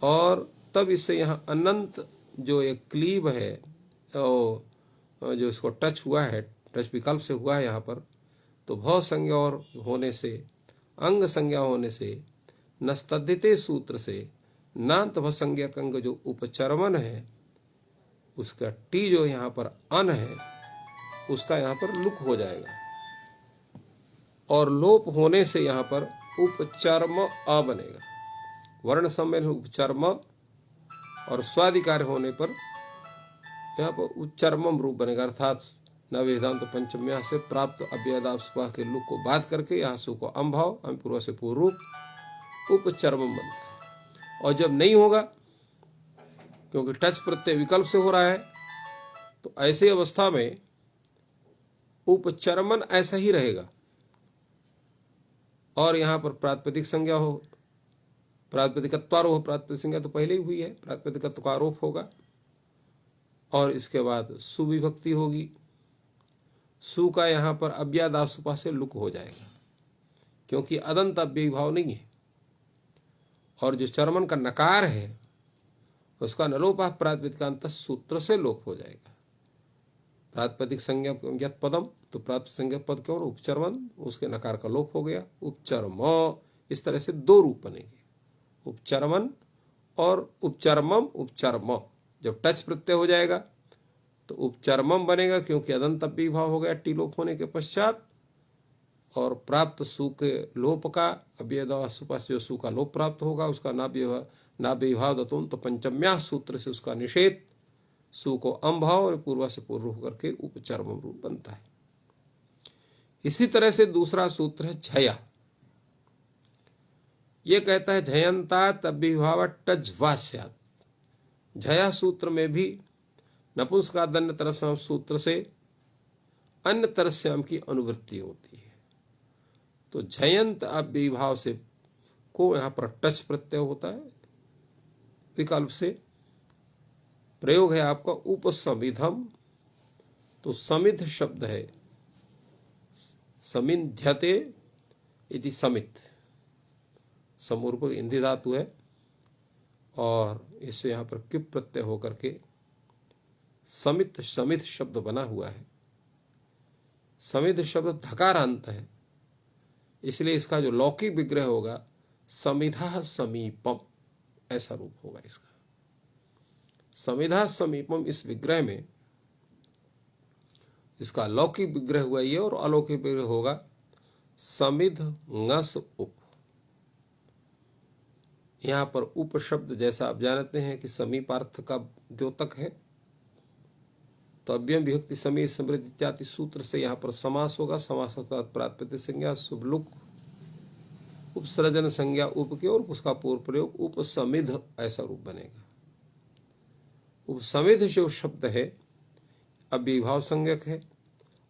और तब इससे यहाँ अनंत जो एक क्लीब है, जो इसको टच हुआ है, टच विकल्प से हुआ है यहाँ पर, तो भौ संज्ञा और होने से, अंग संज्ञा होने से, नस्तद्धिते सूत्र से नान्त भ संज्ञक अंग जो उपचर्मन है, उसका टी जो यहाँ पर अन है, उसका यहाँ पर लुक हो जाएगा, और लोप होने से यहाँ पर उपचर्म अ बनेगा। वर्ण सम्मेलन उपचर्म, और स्वादिकार होने पर यहाँ पर उच्चर्मम रूप बनेगा, अर्थात नवेदांत तो पंचम्या से प्राप्त अव्ययदाव के लुक को बात करके यहाँ से को अम्भाव पूर्व से पूर्व रूप उपचर्मम बनता है। और जब नहीं होगा, क्योंकि टच प्रत्यय विकल्प से हो रहा है, तो ऐसी अवस्था में उपचर्मन ऐसा ही रहेगा, और यहाँ पर प्रातिपदिक संज्ञा हो, प्रातिपदिकत्वारोप, प्रातिपदिक संज्ञा तो पहले ही हुई है, प्रातिपदिकत्व का आरोप होगा, और इसके बाद सुविभक्ति होगी। सु का यहाँ पर अव्यादाव सुपा से लुक हो जाएगा, क्योंकि अदंत अव्ययीभाव नहीं है, और जो चर्मन का नकार है उसका नलोपा प्रातिपदिकांत सूत्र से लोप हो जाएगा। प्रातिपदिक संज्ञा यत् पदम, तो प्रातिपदिक संज्ञा पद क्यों, उपचर्मन, उसके नकार का लोप हो गया, उपचर्म। इस तरह से दो रूप बनेंगे, उपचर्मन और उपचर्मम। उपचर्म जब टच प्रत्यय हो जाएगा तो उपचर्मम बनेगा, क्योंकि अदंत अव्ययीभाव हो गया टी लोप होने के पश्चात, और प्राप्त सु के लोप का अव्ययदाव सुपास जो सु का लोप प्राप्त होगा, उसका नाव्ययीभाव दतुन, तो पंचम्या सूत्र से उसका निषेध, सु को अम्भाव और पूर्व से पूर्व होकर के उपचर्म रूप बनता है। इसी तरह से दूसरा सूत्र है झया। ये कहता है झयंता तद्विभाव टज्वास्यात्। झया सूत्र में भी नपुंसकादन्य तरस्याम सूत्र से अन्य तरस्याम की अनुवृत्ति होती है, तो झयंत अव्ययीभाव से को यहाँ पर टच प्रत्यय होता है, विकल्प से प्रयोग है आपका उपसमिधम, तो समिध शब्द है, समिध्यते इति समित, समूर्पक इंधि धातु है, और इससे यहाँ पर किप प्रत्यय होकर के समित समित शब्द बना हुआ है। समिध शब्द धकारांत है, इसलिए इसका जो लौकिक विग्रह होगा समिधा समीपम, ऐसा रूप होगा इसका। समिधा समीपम, इस विग्रह में इसका लौकिक विग्रह हुआ ये, और अलौकिक विग्रह होगा समिध ngस उप। यहाँ पर उप शब्द जैसा आप जानते हैं कि समीपार्थ का द्योतक है, तो अव्यय विभक्ति समी समृद्धि इत्यादि सूत्र से यहाँ पर समास होगा। समास अर्थात प्रातिपदिक संज्ञा शुभलुक उपसर्जन संज्ञा उप की, और उसका पूर्व प्रयोग उपसमिध, ऐसा रूप बनेगा। उपसमिध जो शब्द है अव्ययीभाव संज्ञक है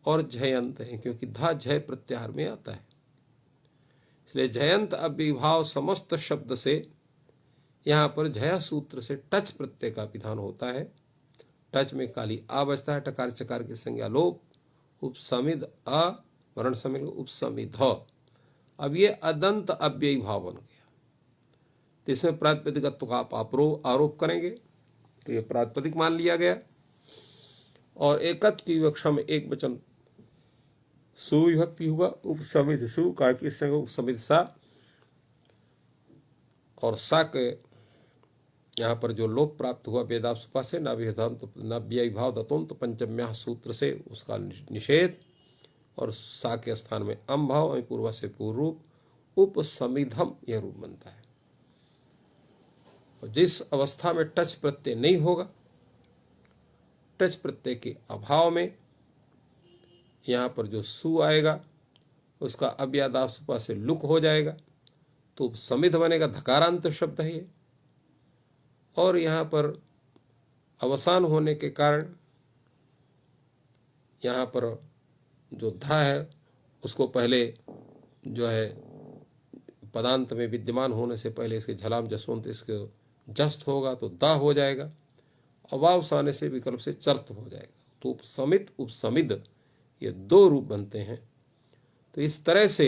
और झयंत है, क्योंकि धा झय प्रत्याहार में आता है, इसलिए झयंत अव्ययीभाव समस्त शब्द से यहाँ पर झया सूत्र से टच प्रत्यय का विधान होता है। टच में काली आ बचता है, टकार चकार की संज्ञा लोप, उपसमिध अ, वर्ण सम्मेलन उपसमिध। अब ये अदंत अव्ययीभाव बन गया, तो इसमें प्रातिपदिकत्व का आप आरोप करेंगे, तो ये प्रातिपदिक मान लिया गया, और एकत्व की विवक्षा में एक वचन सुविभक्ति हुआ, उपसमिध सु का उपसमिध सा, और सा के यहाँ पर जो लोप प्राप्त हुआ वेदाव सुपा से नाव्ययीभाव दतों, तो पंचम्या सूत्र से उसका निषेध, और सा के स्थान में अम भाव पूर्व से पूर्व रूप उपसमिधम यह रूप बनता है। और जिस अवस्था में टच प्रत्यय नहीं होगा, टच प्रत्यय के अभाव में यहाँ पर जो सु आएगा उसका अव्यादाव सुपा से लुक हो जाएगा, तो उपसमिध बनेगा, धकारांत शब्द है ये, और यहाँ पर अवसान होने के कारण यहाँ पर जो धा है उसको पहले जो है पदांत में विद्यमान होने से पहले इसके झलाम जसवंत इसके जस्त होगा तो दा हो जाएगा, अवावस आने से विकल्प से चर्त हो जाएगा। तो उपसमित उपसमिद ये दो रूप बनते हैं। तो इस तरह से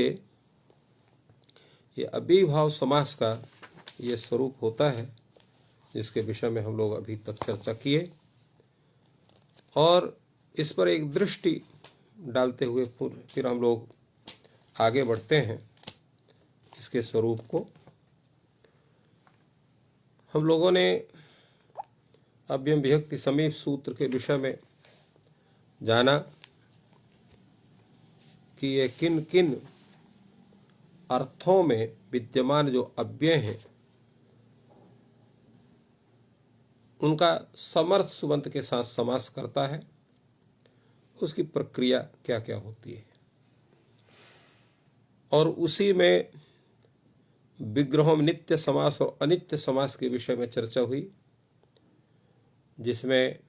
ये अव्ययीभाव समास का ये स्वरूप होता है, जिसके विषय में हम लोग अभी तक चर्चा किए। और इस पर एक दृष्टि डालते हुए फिर हम लोग आगे बढ़ते हैं इसके स्वरूप को। हम लोगों ने अव्यय विभक्ति समीप सूत्र के विषय में जाना कि ये किन किन अर्थों में विद्यमान जो अव्यय हैं उनका समर्थ सुबंत के साथ समास करता है, उसकी प्रक्रिया क्या क्या होती है। और उसी में विग्रहों में नित्य समास और अनित्य समास के विषय में चर्चा हुई, जिसमें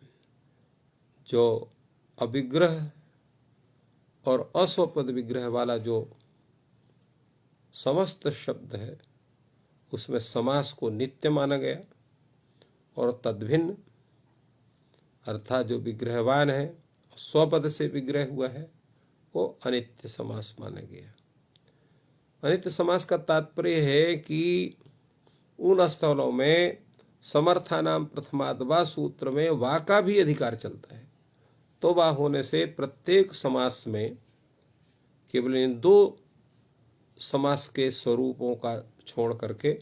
जो अविग्रह और अस्वपद विग्रह वाला जो समस्त शब्द है उसमें समास को नित्य माना गया, और तद्भिन्न अर्थात जो विग्रहवान है स्वपद से विग्रह हुआ है वो अनित्य समास माना गया। अनित्य समास का तात्पर्य है कि उन स्थलों में समर्थानाम प्रथमाद्वा सूत्र में वा का भी अधिकार चलता है, तो वा होने से प्रत्येक समास में केवल इन दो समास के स्वरूपों का छोड़ करके,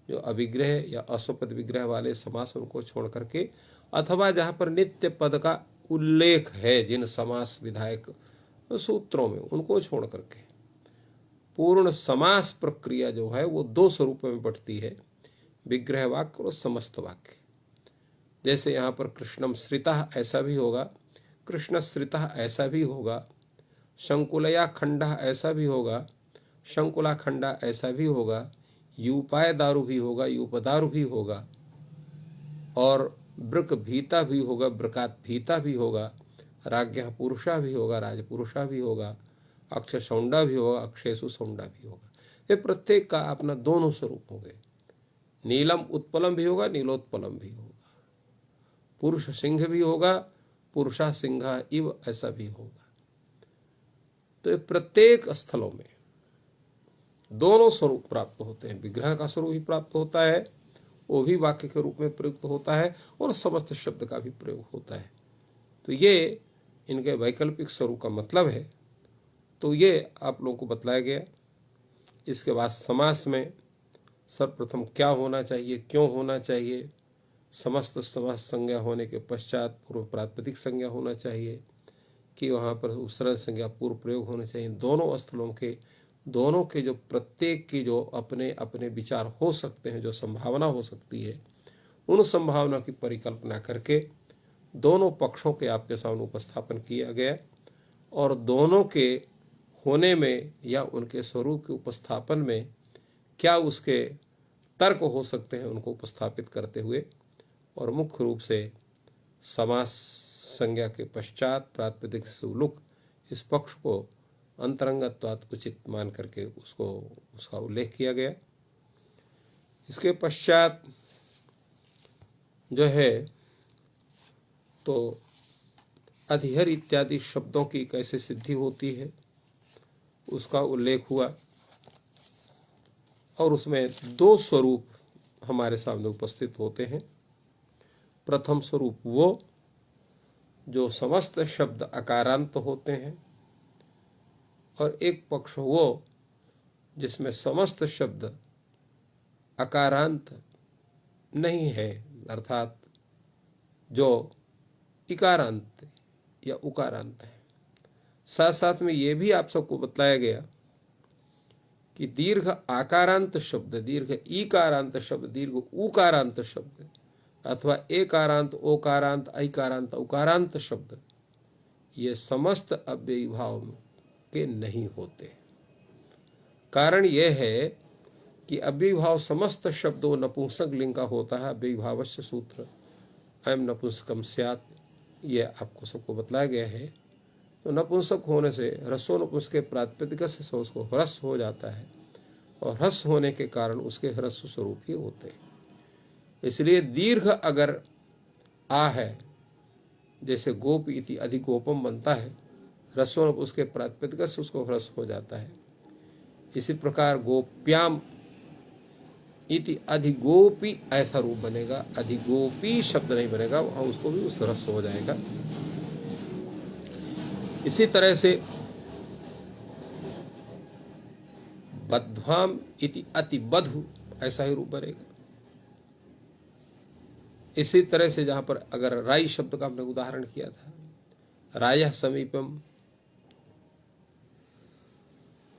जो अविग्रह या अस्वपद विग्रह वाले समास उनको छोड़ करके, अथवा जहाँ पर नित्य पद का उल्लेख है जिन समास विधायक सूत्रों में उनको छोड़ करके पूर्ण समास प्रक्रिया जो है वो दो स्वरूपों में बढ़ती है, विग्रह वाक्य और समस्त वाक्य। जैसे यहाँ पर कृष्णम श्रितः ऐसा भी होगा, कृष्ण श्रितः ऐसा भी होगा, शंकुलया खंडः ऐसा भी होगा, शंकुला खंडा ऐसा भी होगा, यूपाय दारु भी होगा, यूपदारु भी होगा, और ब्रक भीता भी होगा, ब्रकात भीता भी होगा, राज्ञ पुरुषा भी होगा, राजपुरुषा भी होगा, अक्षय सौंडा भी होगा, अक्षयसु सौंडा भी होगा। ये प्रत्येक का अपना दोनों स्वरूप होंगे। नीलम उत्पलम भी होगा, नीलोत्पलम भी होगा, पुरुष सिंह भी होगा, पुरुषा सिंहा इव ऐसा भी होगा। तो ये प्रत्येक स्थलों में दोनों स्वरूप प्राप्त होते हैं। विग्रह का स्वरूप भी प्राप्त होता है, वो भी वाक्य के रूप में प्रयुक्त होता है, और समस्त शब्द का भी प्रयोग होता है। तो ये इनके वैकल्पिक स्वरूप का मतलब है। तो ये आप लोगों को बतलाया गया। इसके बाद समास में सर्वप्रथम क्या होना चाहिए, क्यों होना चाहिए, समस्त समास संज्ञा होने के पश्चात पूर्व प्रातिपदिक संज्ञा होना चाहिए कि वहाँ पर उपसर्ग संज्ञा पूर्व प्रयोग होने चाहिए। दोनों के जो प्रत्येक की जो अपने अपने विचार हो सकते हैं, जो संभावना हो सकती है, उन संभावना की परिकल्पना करके दोनों पक्षों के आपके सामने उपस्थापन किया गया, और दोनों के होने में या उनके स्वरूप के उपस्थापन में क्या उसके तर्क हो सकते हैं उनको उपस्थापित करते हुए, और मुख्य रूप से समास संज्ञा के पश्चात प्रातिपदिक सुलुक इस पक्ष को अंतरंगत्वात् उचित मान करके उसका उल्लेख किया गया। इसके पश्चात जो है तो अधिहर इत्यादि शब्दों की कैसे सिद्धि होती है उसका उल्लेख हुआ, और उसमें दो स्वरूप हमारे सामने उपस्थित होते हैं। प्रथम स्वरूप वो जो समस्त शब्द अकारांत होते हैं, और एक पक्ष वो जिसमें समस्त शब्द अकारांत नहीं है, अर्थात जो इकारांत या उकारांत है। साथ साथ में ये भी आप सबको बताया गया कि दीर्घ आकारांत शब्द, दीर्घ ईकारांत शब्द, दीर्घ उकारांत शब्द, अथवा एकारांत, ओकारांत, ऐकारांत, उकारांत शब्द ये समस्त अव्ययीभाव के नहीं होते। कारण यह है कि अव्ययीभाव समस्त शब्दों नपुंसक लिंग का होता है। तो नपुंसक होने से ह्रस्व नपुंसक प्रातिपदिक से उसको ह्रस्व हो जाता है, और ह्रस्व होने के कारण उसके ह्रस्व स्वरूप ही होते हैं। इसलिए दीर्घ अगर आ है, जैसे गोप इति अधिगोपम बनता है, ह्रस्व उसके प्रातिपदिक से उसको ह्रस्व हो जाता है। इसी प्रकार गोप्याम इति अधिगोपी ऐसा रूप बनेगा, अधिगोपी शब्द नहीं बनेगा, वहां उसको भी उस ह्रस्व हो जाएगा। इसी तरह से बध्वाम इति अति बधु ऐसा ही रूप बनेगा। इसी तरह से जहां पर अगर राई शब्द का हमने उदाहरण किया था, रायः समीपम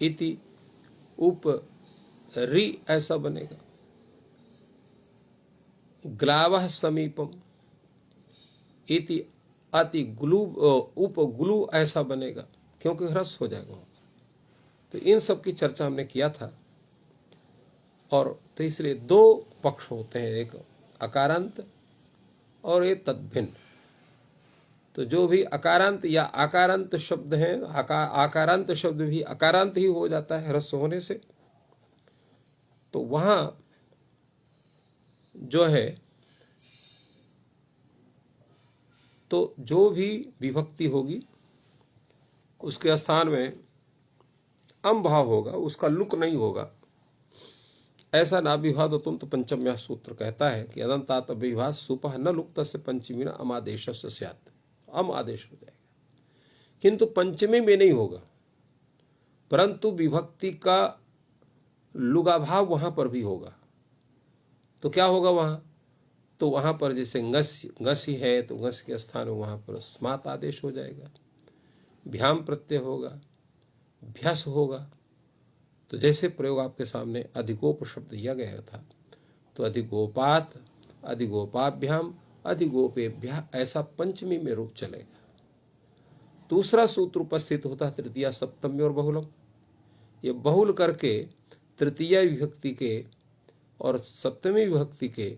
इति उप री ऐसा बनेगा। ग्लावः समीपम इति अति ग्लू उप ग्लू ऐसा बनेगा, क्योंकि ह्रस्व हो जाएगा। तो इन सब की चर्चा हमने किया था। और तो इसलिए दो पक्ष होते हैं, एक अकारांत और एक तद्भिन्न। तो जो भी अकारांत या आकारांत शब्द हैं, आकारांत शब्द भी अकारांत ही हो जाता है ह्रस्व होने से। तो वहां जो है, तो जो भी विभक्ति होगी उसके स्थान में अम भाव होगा, उसका लुक नहीं होगा। ऐसा नाभिभाद तुम तो पंचम्या सूत्र कहता है कि अदंतात विभाद सुपह न लुक्त से पंचमी न अमादेश स्यात्, अम आदेश हो जाएगा। किंतु पंचमी में नहीं होगा, परंतु विभक्ति का लुगाभाव वहां पर भी होगा। तो क्या होगा वहां? तो वहां पर जैसे ngस ही है, तो ngस के स्थान में वहां पर स्मात आदेश हो जाएगा, भ्याम प्रत्यय होगा, भ्यस होगा। तो जैसे प्रयोग आपके सामने अधिगोप शब्द दिया गया था, तो अधिगोपात, अधिगोपाभ्याम, अधिगोपेभ्या ऐसा पंचमी में रूप चलेगा। दूसरा सूत्र उपस्थित होता है तृतीया सप्तमी और बहुलम। ये बहुल करके तृतीया विभक्ति के और सप्तमी विभक्ति के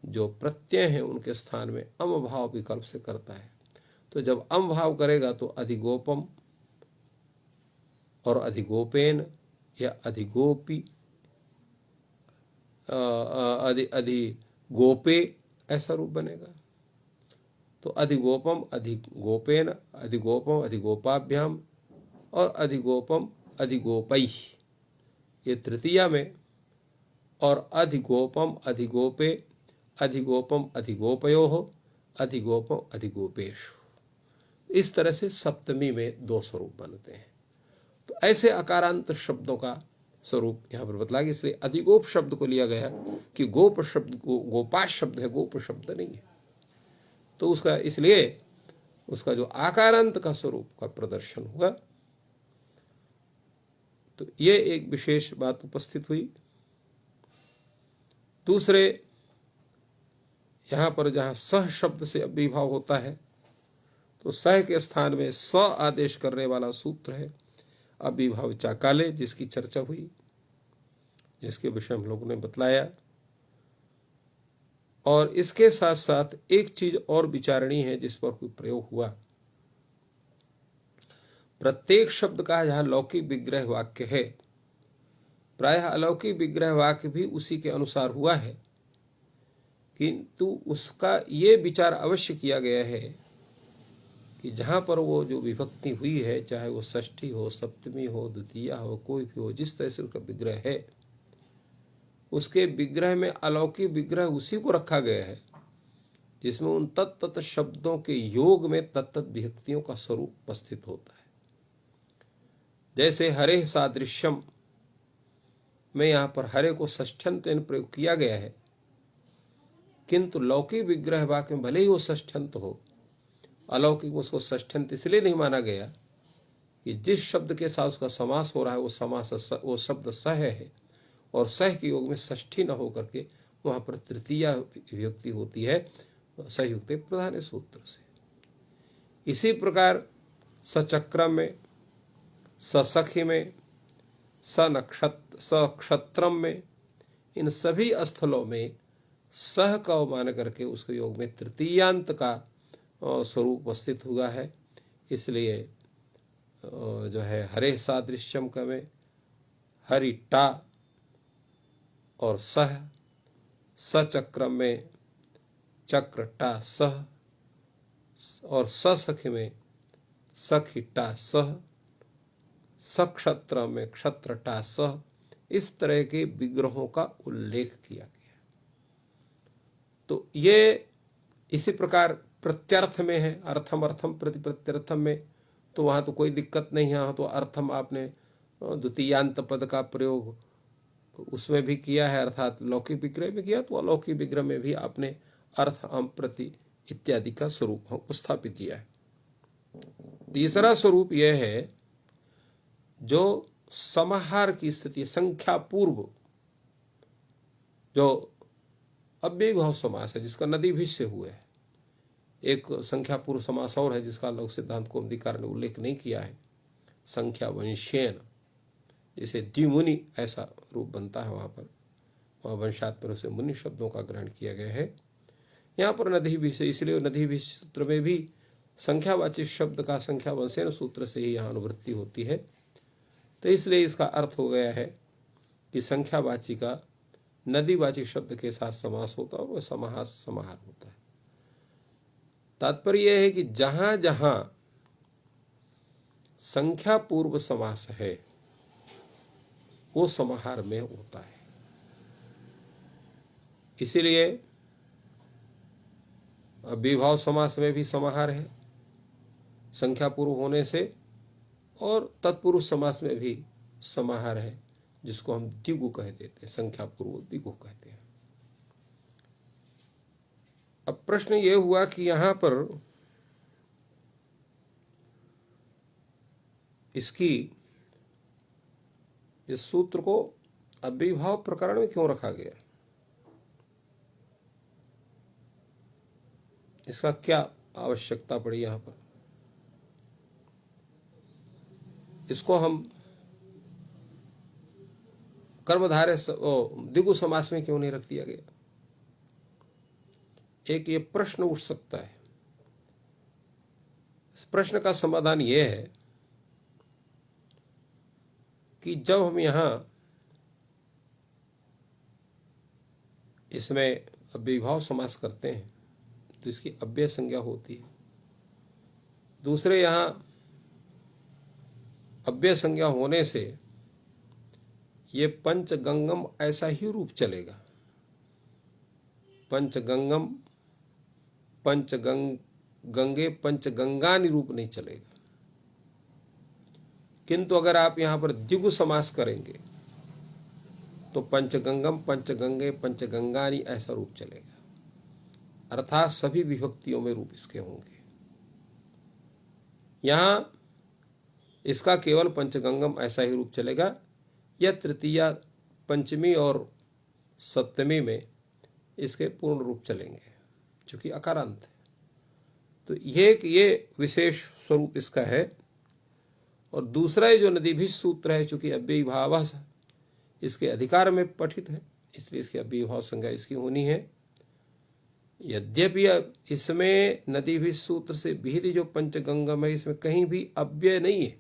जो प्रत्यय हैं उनके स्थान में अम भाव विकल्प से करता है। तो जब अम भाव करेगा तो अधिगोपम और अधिगोपेन या अधिगोपी, अधिगोपे ऐसा रूप बनेगा। तो अधिगोपम अधिगोपेन, अधिगोपम अधिगोपाभ्याम और अधिगोपम अधिगोपै ये तृतीया में, और अधिगोपम अधिगोपे, अधिगोपम अधिगोपयोः, अधिगोपम अधिगोपेषु। इस तरह से सप्तमी में दो स्वरूप बनते हैं। तो ऐसे अकारांत शब्दों का स्वरूप यहाँ पर बतला गया। इसलिए अधिगोप शब्द को लिया गया कि गोप शब्द गोपाश शब्द है, गोप शब्द नहीं है। तो उसका इसलिए उसका जो आकारांत का स्वरूप का प्रदर्शन हुआ। तो ये एक विशेष बात उपस्थित हुई। दूसरे यहां पर जहां सह शब्द से अभिभाव होता है, तो सह के स्थान में स आदेश करने वाला सूत्र है अभिभाव चाकाले, जिसकी चर्चा हुई, जिसके विषय हम लोगों ने बतलाया। और इसके साथ साथ एक चीज और विचारणी है जिस पर कोई प्रयोग हुआ। प्रत्येक शब्द का जहां लौकिक विग्रह वाक्य है, प्रायः अलौकिक विग्रह वाक्य भी उसी के अनुसार हुआ है, किंतु उसका ये विचार अवश्य किया गया है कि जहां पर वो जो विभक्ति हुई है, चाहे वो षष्ठी हो, सप्तमी हो, द्वितीया हो, कोई भी हो, जिस तरह से उसका विग्रह है, उसके विग्रह में अलौकिक विग्रह उसी को रखा गया है जिसमें उन तत्त शब्दों के योग में तत्त विभक्तियों का स्वरूप उपस्थित होता है। जैसे हरे सादृश्यम में यहां पर हरे को षष्ठ्यंत प्रयोग किया गया है, किंतु लौकिक विग्रह वाक्य में भले ही वो षष्ठ्यंत हो, अलौकिक में उसको षष्ठ्यंत इसलिए नहीं माना गया कि जिस शब्द के साथ उसका समास हो रहा है वो समास वो शब्द सह है, और सह के योग में षष्ठी न हो करके वहां पर तृतीया विभक्ति होती है सहयुक्त प्रधान सूत्र से। इसी प्रकार सचक्रम में, ससखी में, सक्षत्रम में, इन सभी स्थलों में सह का मान करके उसके योग में तृतीयांत का स्वरूप उपस्थित हुआ है। इसलिए जो है हरे सादृश्यम कमे, हरिटा और सह, सचक्र में चक्रटा सह, और सखी में सखिटा सह, सक्षत्र में क्षत्रटा सह, इस तरह के विग्रहों का उल्लेख किया गया। तो ये इसी प्रकार प्रत्यर्थ में है, अर्थम अर्थम प्रति प्रत्यर्थम में, तो वहाँ तो कोई दिक्कत नहीं है। तो अर्थम आपने द्वितीयांत पद का प्रयोग उसमें भी किया है, अर्थात लौकिक विग्रह में किया, तो अलौकिक विग्रह में भी आपने अर्थ अम प्रति इत्यादि का स्वरूप उपस्थापित किया है। तीसरा स्वरूप यह है जो समाहार की स्थिति, संख्या पूर्व जो अव्ययीभाव समास है, जिसका नदी भी से हुआ है। एक संख्या पूर्व समास और है जिसका लोक सिद्धांत कौमुदीकार ने उल्लेख नहीं किया है, संख्या वंशेन, जैसे द्विमुनि ऐसा रूप बनता है वहाँ पर, वहाँ वंशात्मक से मुनि शब्दों का ग्रहण किया गया है। यहाँ पर नदी भी से, इसलिए नदी भी सूत्र में भी संख्यावाची शब्द का संख्या वंशेन सूत्र से ही यहाँ अनुवृत्ति होती है। तो इसलिए इसका अर्थ हो गया है कि संख्यावाची का नदीवाची शब्द के साथ समास होता है और वह समाहास समाहार होता है। तात्पर्य यह है कि जहां जहां संख्या पूर्व समास है वो समाहार में होता है। इसीलिए विभाव समास में भी समाहार है संख्या पूर्व होने से, और तत्पुरुष समास में भी समाहार है, जिसको हम द्विगु कह देते हैं, संख्या पूर्व द्विगु कहते हैं। अब प्रश्न ये हुआ कि यहां पर इसकी इस सूत्र को अव्ययीभाव प्रकरण में क्यों रखा गया, इसका क्या आवश्यकता पड़ी यहां पर, इसको हम कर्मधारय द्विगु समास में क्यों नहीं रख दिया गया। एक ये प्रश्न उठ सकता है। इस प्रश्न का समाधान यह है कि जब हम यहां इसमें अव्ययीभाव समास करते हैं तो इसकी अव्यय संज्ञा होती है। दूसरे यहां अव्यय संज्ञा होने से ये पंचगंगम ऐसा ही रूप चलेगा, पंचगंगम पंचगंगे पंचगंगानि रूप नहीं चलेगा। किंतु अगर आप यहां पर द्विगु समास करेंगे तो पंचगंगम पंचगंगे पंचगंगानि ऐसा रूप चलेगा, अर्थात सभी विभक्तियों में रूप इसके होंगे। यहां इसका केवल पंचगंगम ऐसा ही रूप चलेगा, या तृतीया पंचमी और सप्तमी में इसके पूर्ण रूप चलेंगे, चूंकि अकारांत है। तो ये विशेष स्वरूप इसका है। और दूसरा जो नदीभिः सूत्र है, चूंकि अव्ययीभाव इसके अधिकार में पठित है, इसलिए इसकी अव्ययीभाव संज्ञा इसकी होनी है। यद्यपि इसमें नदीभिः सूत्र से विहित जो पंचगंगम है, इसमें कहीं भी अव्यय नहीं है,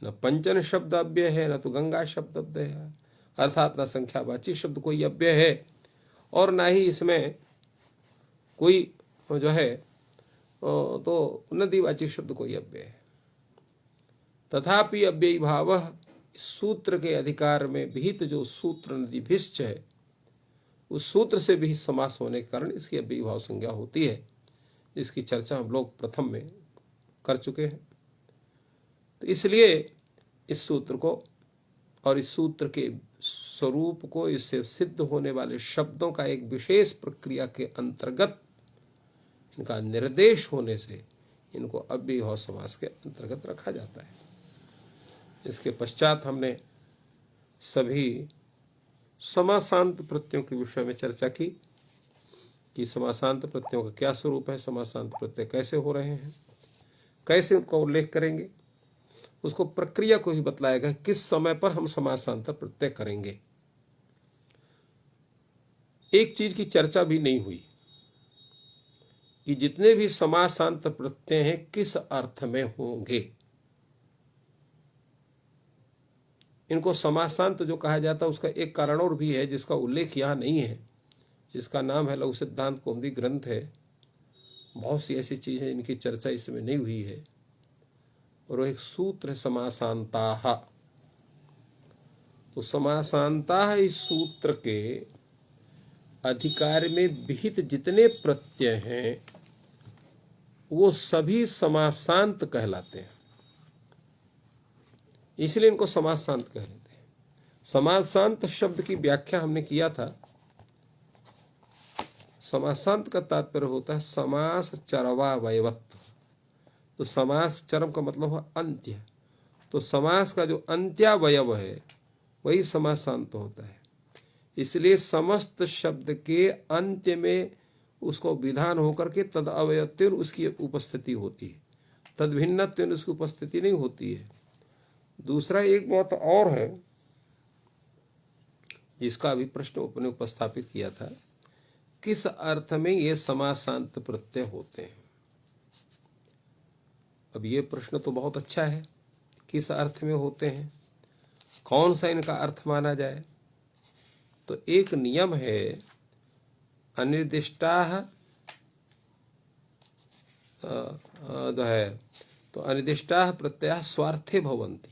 न पंचन शब्द अव्यय है, न तो गंगा शब्द अव्यय है, अर्थात न संख्यावाची शब्द कोई अव्यय है, और ना ही इसमें कोई जो है तो नदीवाची शब्द कोई अव्यय है। तथापि अव्ययीभाव सूत्र के अधिकार में विहित जो सूत्र नदीभिश्च है, उस सूत्र से भी समास होने के कारण इसकी अव्ययीभाव संज्ञा होती है। इसकी चर्चा हम लोग प्रथम में कर चुके हैं। तो इसलिए इस सूत्र को और इस सूत्र के स्वरूप को, इससे सिद्ध होने वाले शब्दों का एक विशेष प्रक्रिया के अंतर्गत इनका निर्देश होने से इनको अव्ययीभाव समास के अंतर्गत रखा जाता है। इसके पश्चात हमने सभी समासांत प्रत्ययों के विषय में चर्चा की कि समासांत प्रत्ययों का क्या स्वरूप है, समासांत प्रत्यय कैसे हो रहे हैं, कैसे उनका उल्लेख करेंगे, उसको प्रक्रिया को ही बतलाएगा किस समय पर हम समासांत प्रत्यय करेंगे। एक चीज की चर्चा भी नहीं हुई कि जितने भी समासांत प्रत्यय हैं किस अर्थ में होंगे। इनको समासांत जो कहा जाता है उसका एक कारण और भी है जिसका उल्लेख यहाँ नहीं है, जिसका नाम है लघु सिद्धांत कौमुदी ग्रंथ है। बहुत सी ऐसी चीज़ें इनकी चर्चा इसमें नहीं हुई है। और वो एक सूत्र है समासांताः। तो समासांताः इस सूत्र के अधिकार में विहित जितने प्रत्यय हैं वो सभी समासांत कहलाते हैं, इसलिए इनको समासांत कहते हैं। समासांत शब्द की व्याख्या हमने किया था। समासांत का तात्पर्य होता है समास चरवावयवत्व। तो समास चरम का मतलब है अंत्य, तो समास का जो अंत्यावयव है वही समासांत होता है। इसलिए समस्त शब्द के अंत्य में उसको विधान होकर के तद अवयत्वेन उसकी उपस्थिति होती है, तद भिन्नत्वेन उसकी उपस्थिति नहीं होती है। दूसरा एक बात और है जिसका अभी प्रश्न अपने उपस्थापित किया था, किस अर्थ में ये समासांत प्रत्यय होते हैं। अब ये प्रश्न तो बहुत अच्छा है, किस अर्थ में होते हैं, कौन सा इनका अर्थ माना जाए। तो एक नियम है, अनिर्दिष्टाः जो है तो अनिर्दिष्टाः प्रत्ययाः स्वार्थे भवन्ति।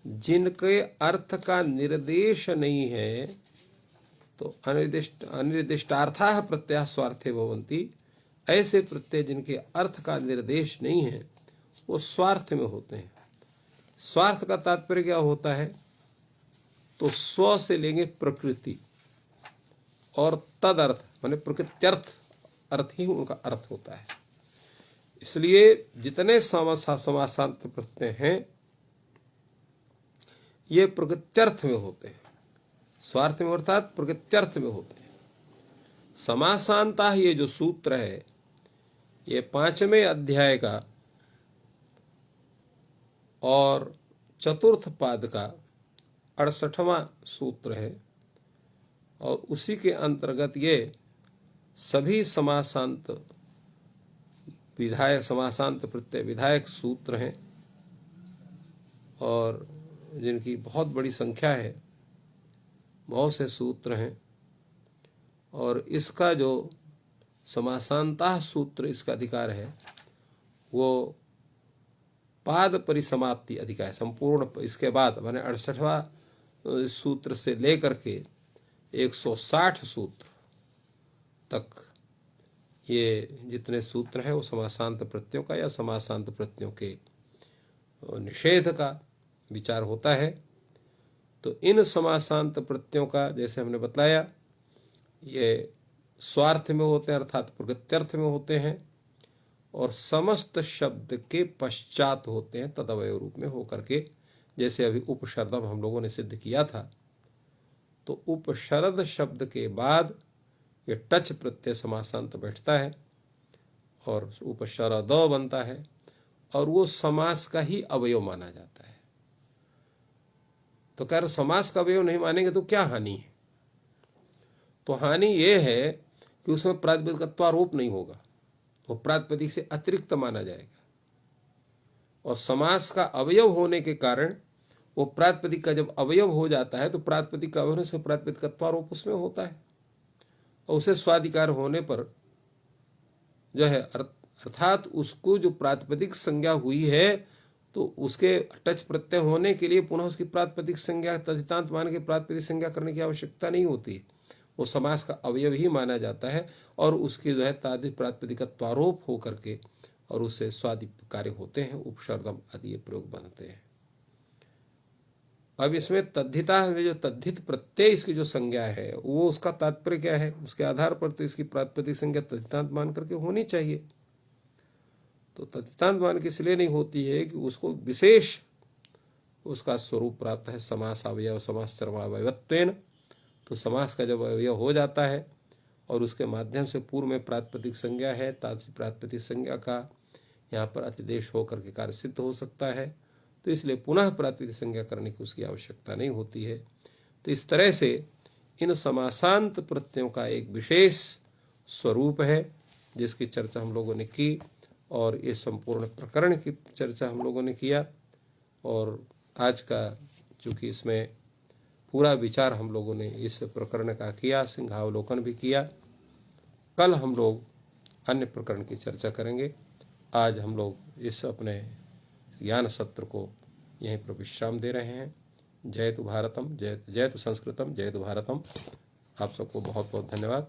जिनके अर्थ का निर्देश नहीं है तो अनिर्दिष्टार्थाः प्रत्ययाः स्वार्थे भवन्ति। ऐसे प्रत्यय जिनके अर्थ का निर्देश नहीं है वो स्वार्थ में होते हैं। स्वार्थ का तात्पर्य क्या होता है, तो स्व से लेंगे प्रकृति और तद अर्थ माने प्रकृत्यर्थ अर्थ ही उनका अर्थ होता है। इसलिए जितने समासांत प्रत्यय हैं ये प्रकृत्यर्थ में होते हैं, स्वार्थ में अर्थात प्रकृत्यर्थ में होते हैं। समासांता ये जो सूत्र है ये 5वें अध्याय का और चतुर्थ पाद का 68वां सूत्र है और उसी के अंतर्गत ये सभी समासांत विधायक समासांत प्रत्यय विधायक सूत्र हैं और जिनकी बहुत बड़ी संख्या है, बहुत से सूत्र हैं। और इसका जो समासांताः सूत्र इसका अधिकार है वो पाद परिसमाप्ति अधिकार, संपूर्ण इसके बाद माने 68वां सूत्र से लेकर के 160 सूत्र तक ये जितने सूत्र हैं वो समासांत प्रत्ययों का या समासांत प्रत्ययों के निषेध का विचार होता है। तो इन समासांत प्रत्ययों का जैसे हमने बताया ये स्वार्थ में होते हैं अर्थात प्रकृत्यर्थ में होते हैं और समस्त शब्द के पश्चात होते हैं तदवय रूप में होकर के। जैसे अभी उपशरदम हम लोगों ने सिद्ध किया था, तो उपशरद शब्द के बाद ये टच प्रत्यय समासांत बैठता है और उपशरद बनता है और वो समास का ही अवयव माना जाता है। तो कह रहे समास का अवयव नहीं मानेंगे तो क्या हानि है, तो हानि ये है कि उसमें प्रातिपदिकत्वारोप नहीं होगा, वो प्रातिपदिक से अतिरिक्त माना जाएगा। और समास का अवयव होने के कारण वो प्रातिपदिक का जब अवयव हो जाता है तो प्रातिपदिक का अवयव से प्रातिपदिकत्वारोप उसमें होता है और उसे स्वाधिकार होने पर जो है अर्थात उसको जो प्रातिपदिक संज्ञा हुई है तो उसके टच प्रत्यय होने के लिए पुनः उसकी प्रातिपदिक संज्ञा तदितांत मान के प्रातिपदिक संज्ञा करने की आवश्यकता नहीं होती, वो समास का अवयव ही माना जाता है और उसकी जो है तादित प्रातिपदिकत्वारोप होकर के और उससे स्वादि कार्य होते हैं, उपशर्दम आदि ये प्रयोग बनते हैं। अब इसमें तद्धिता में जो तद्धित प्रत्यय इसकी जो संज्ञा है वो उसका तात्पर्य क्या है, उसके आधार पर तो इसकी प्रातिपदिक संज्ञा तद्धितांत मान करके होनी चाहिए। तो तद्धितांत मान के इसलिए नहीं होती है कि उसको विशेष उसका स्वरूप प्राप्त है समास अवयव समास चरमावयवत्वेन। तो समास का जब अवयव हो जाता है और उसके माध्यम से पूर्व में प्रातिपदिक संज्ञा है, तादृश प्रातिपदिक संज्ञा का यहाँ पर अतिदेश होकर के कार्य सिद्ध हो सकता है, तो इसलिए पुनः प्रातिपदिक संज्ञा करने की उसकी आवश्यकता नहीं होती है। तो इस तरह से इन समासांत प्रत्ययों का एक विशेष स्वरूप है जिसकी चर्चा हम लोगों ने की और इस संपूर्ण प्रकरण की चर्चा हम लोगों ने किया। और आज का चूँकि इसमें पूरा विचार हम लोगों ने इस प्रकरण का किया, सिंहावलोकन भी किया। कल हम लोग अन्य प्रकरण की चर्चा करेंगे। आज हम लोग इस अपने ज्ञान सत्र को यहीं पर विश्राम दे रहे हैं। जयतु भारतम, जयतु संस्कृतम, जयतु भारतम। आप सबको बहुत बहुत धन्यवाद।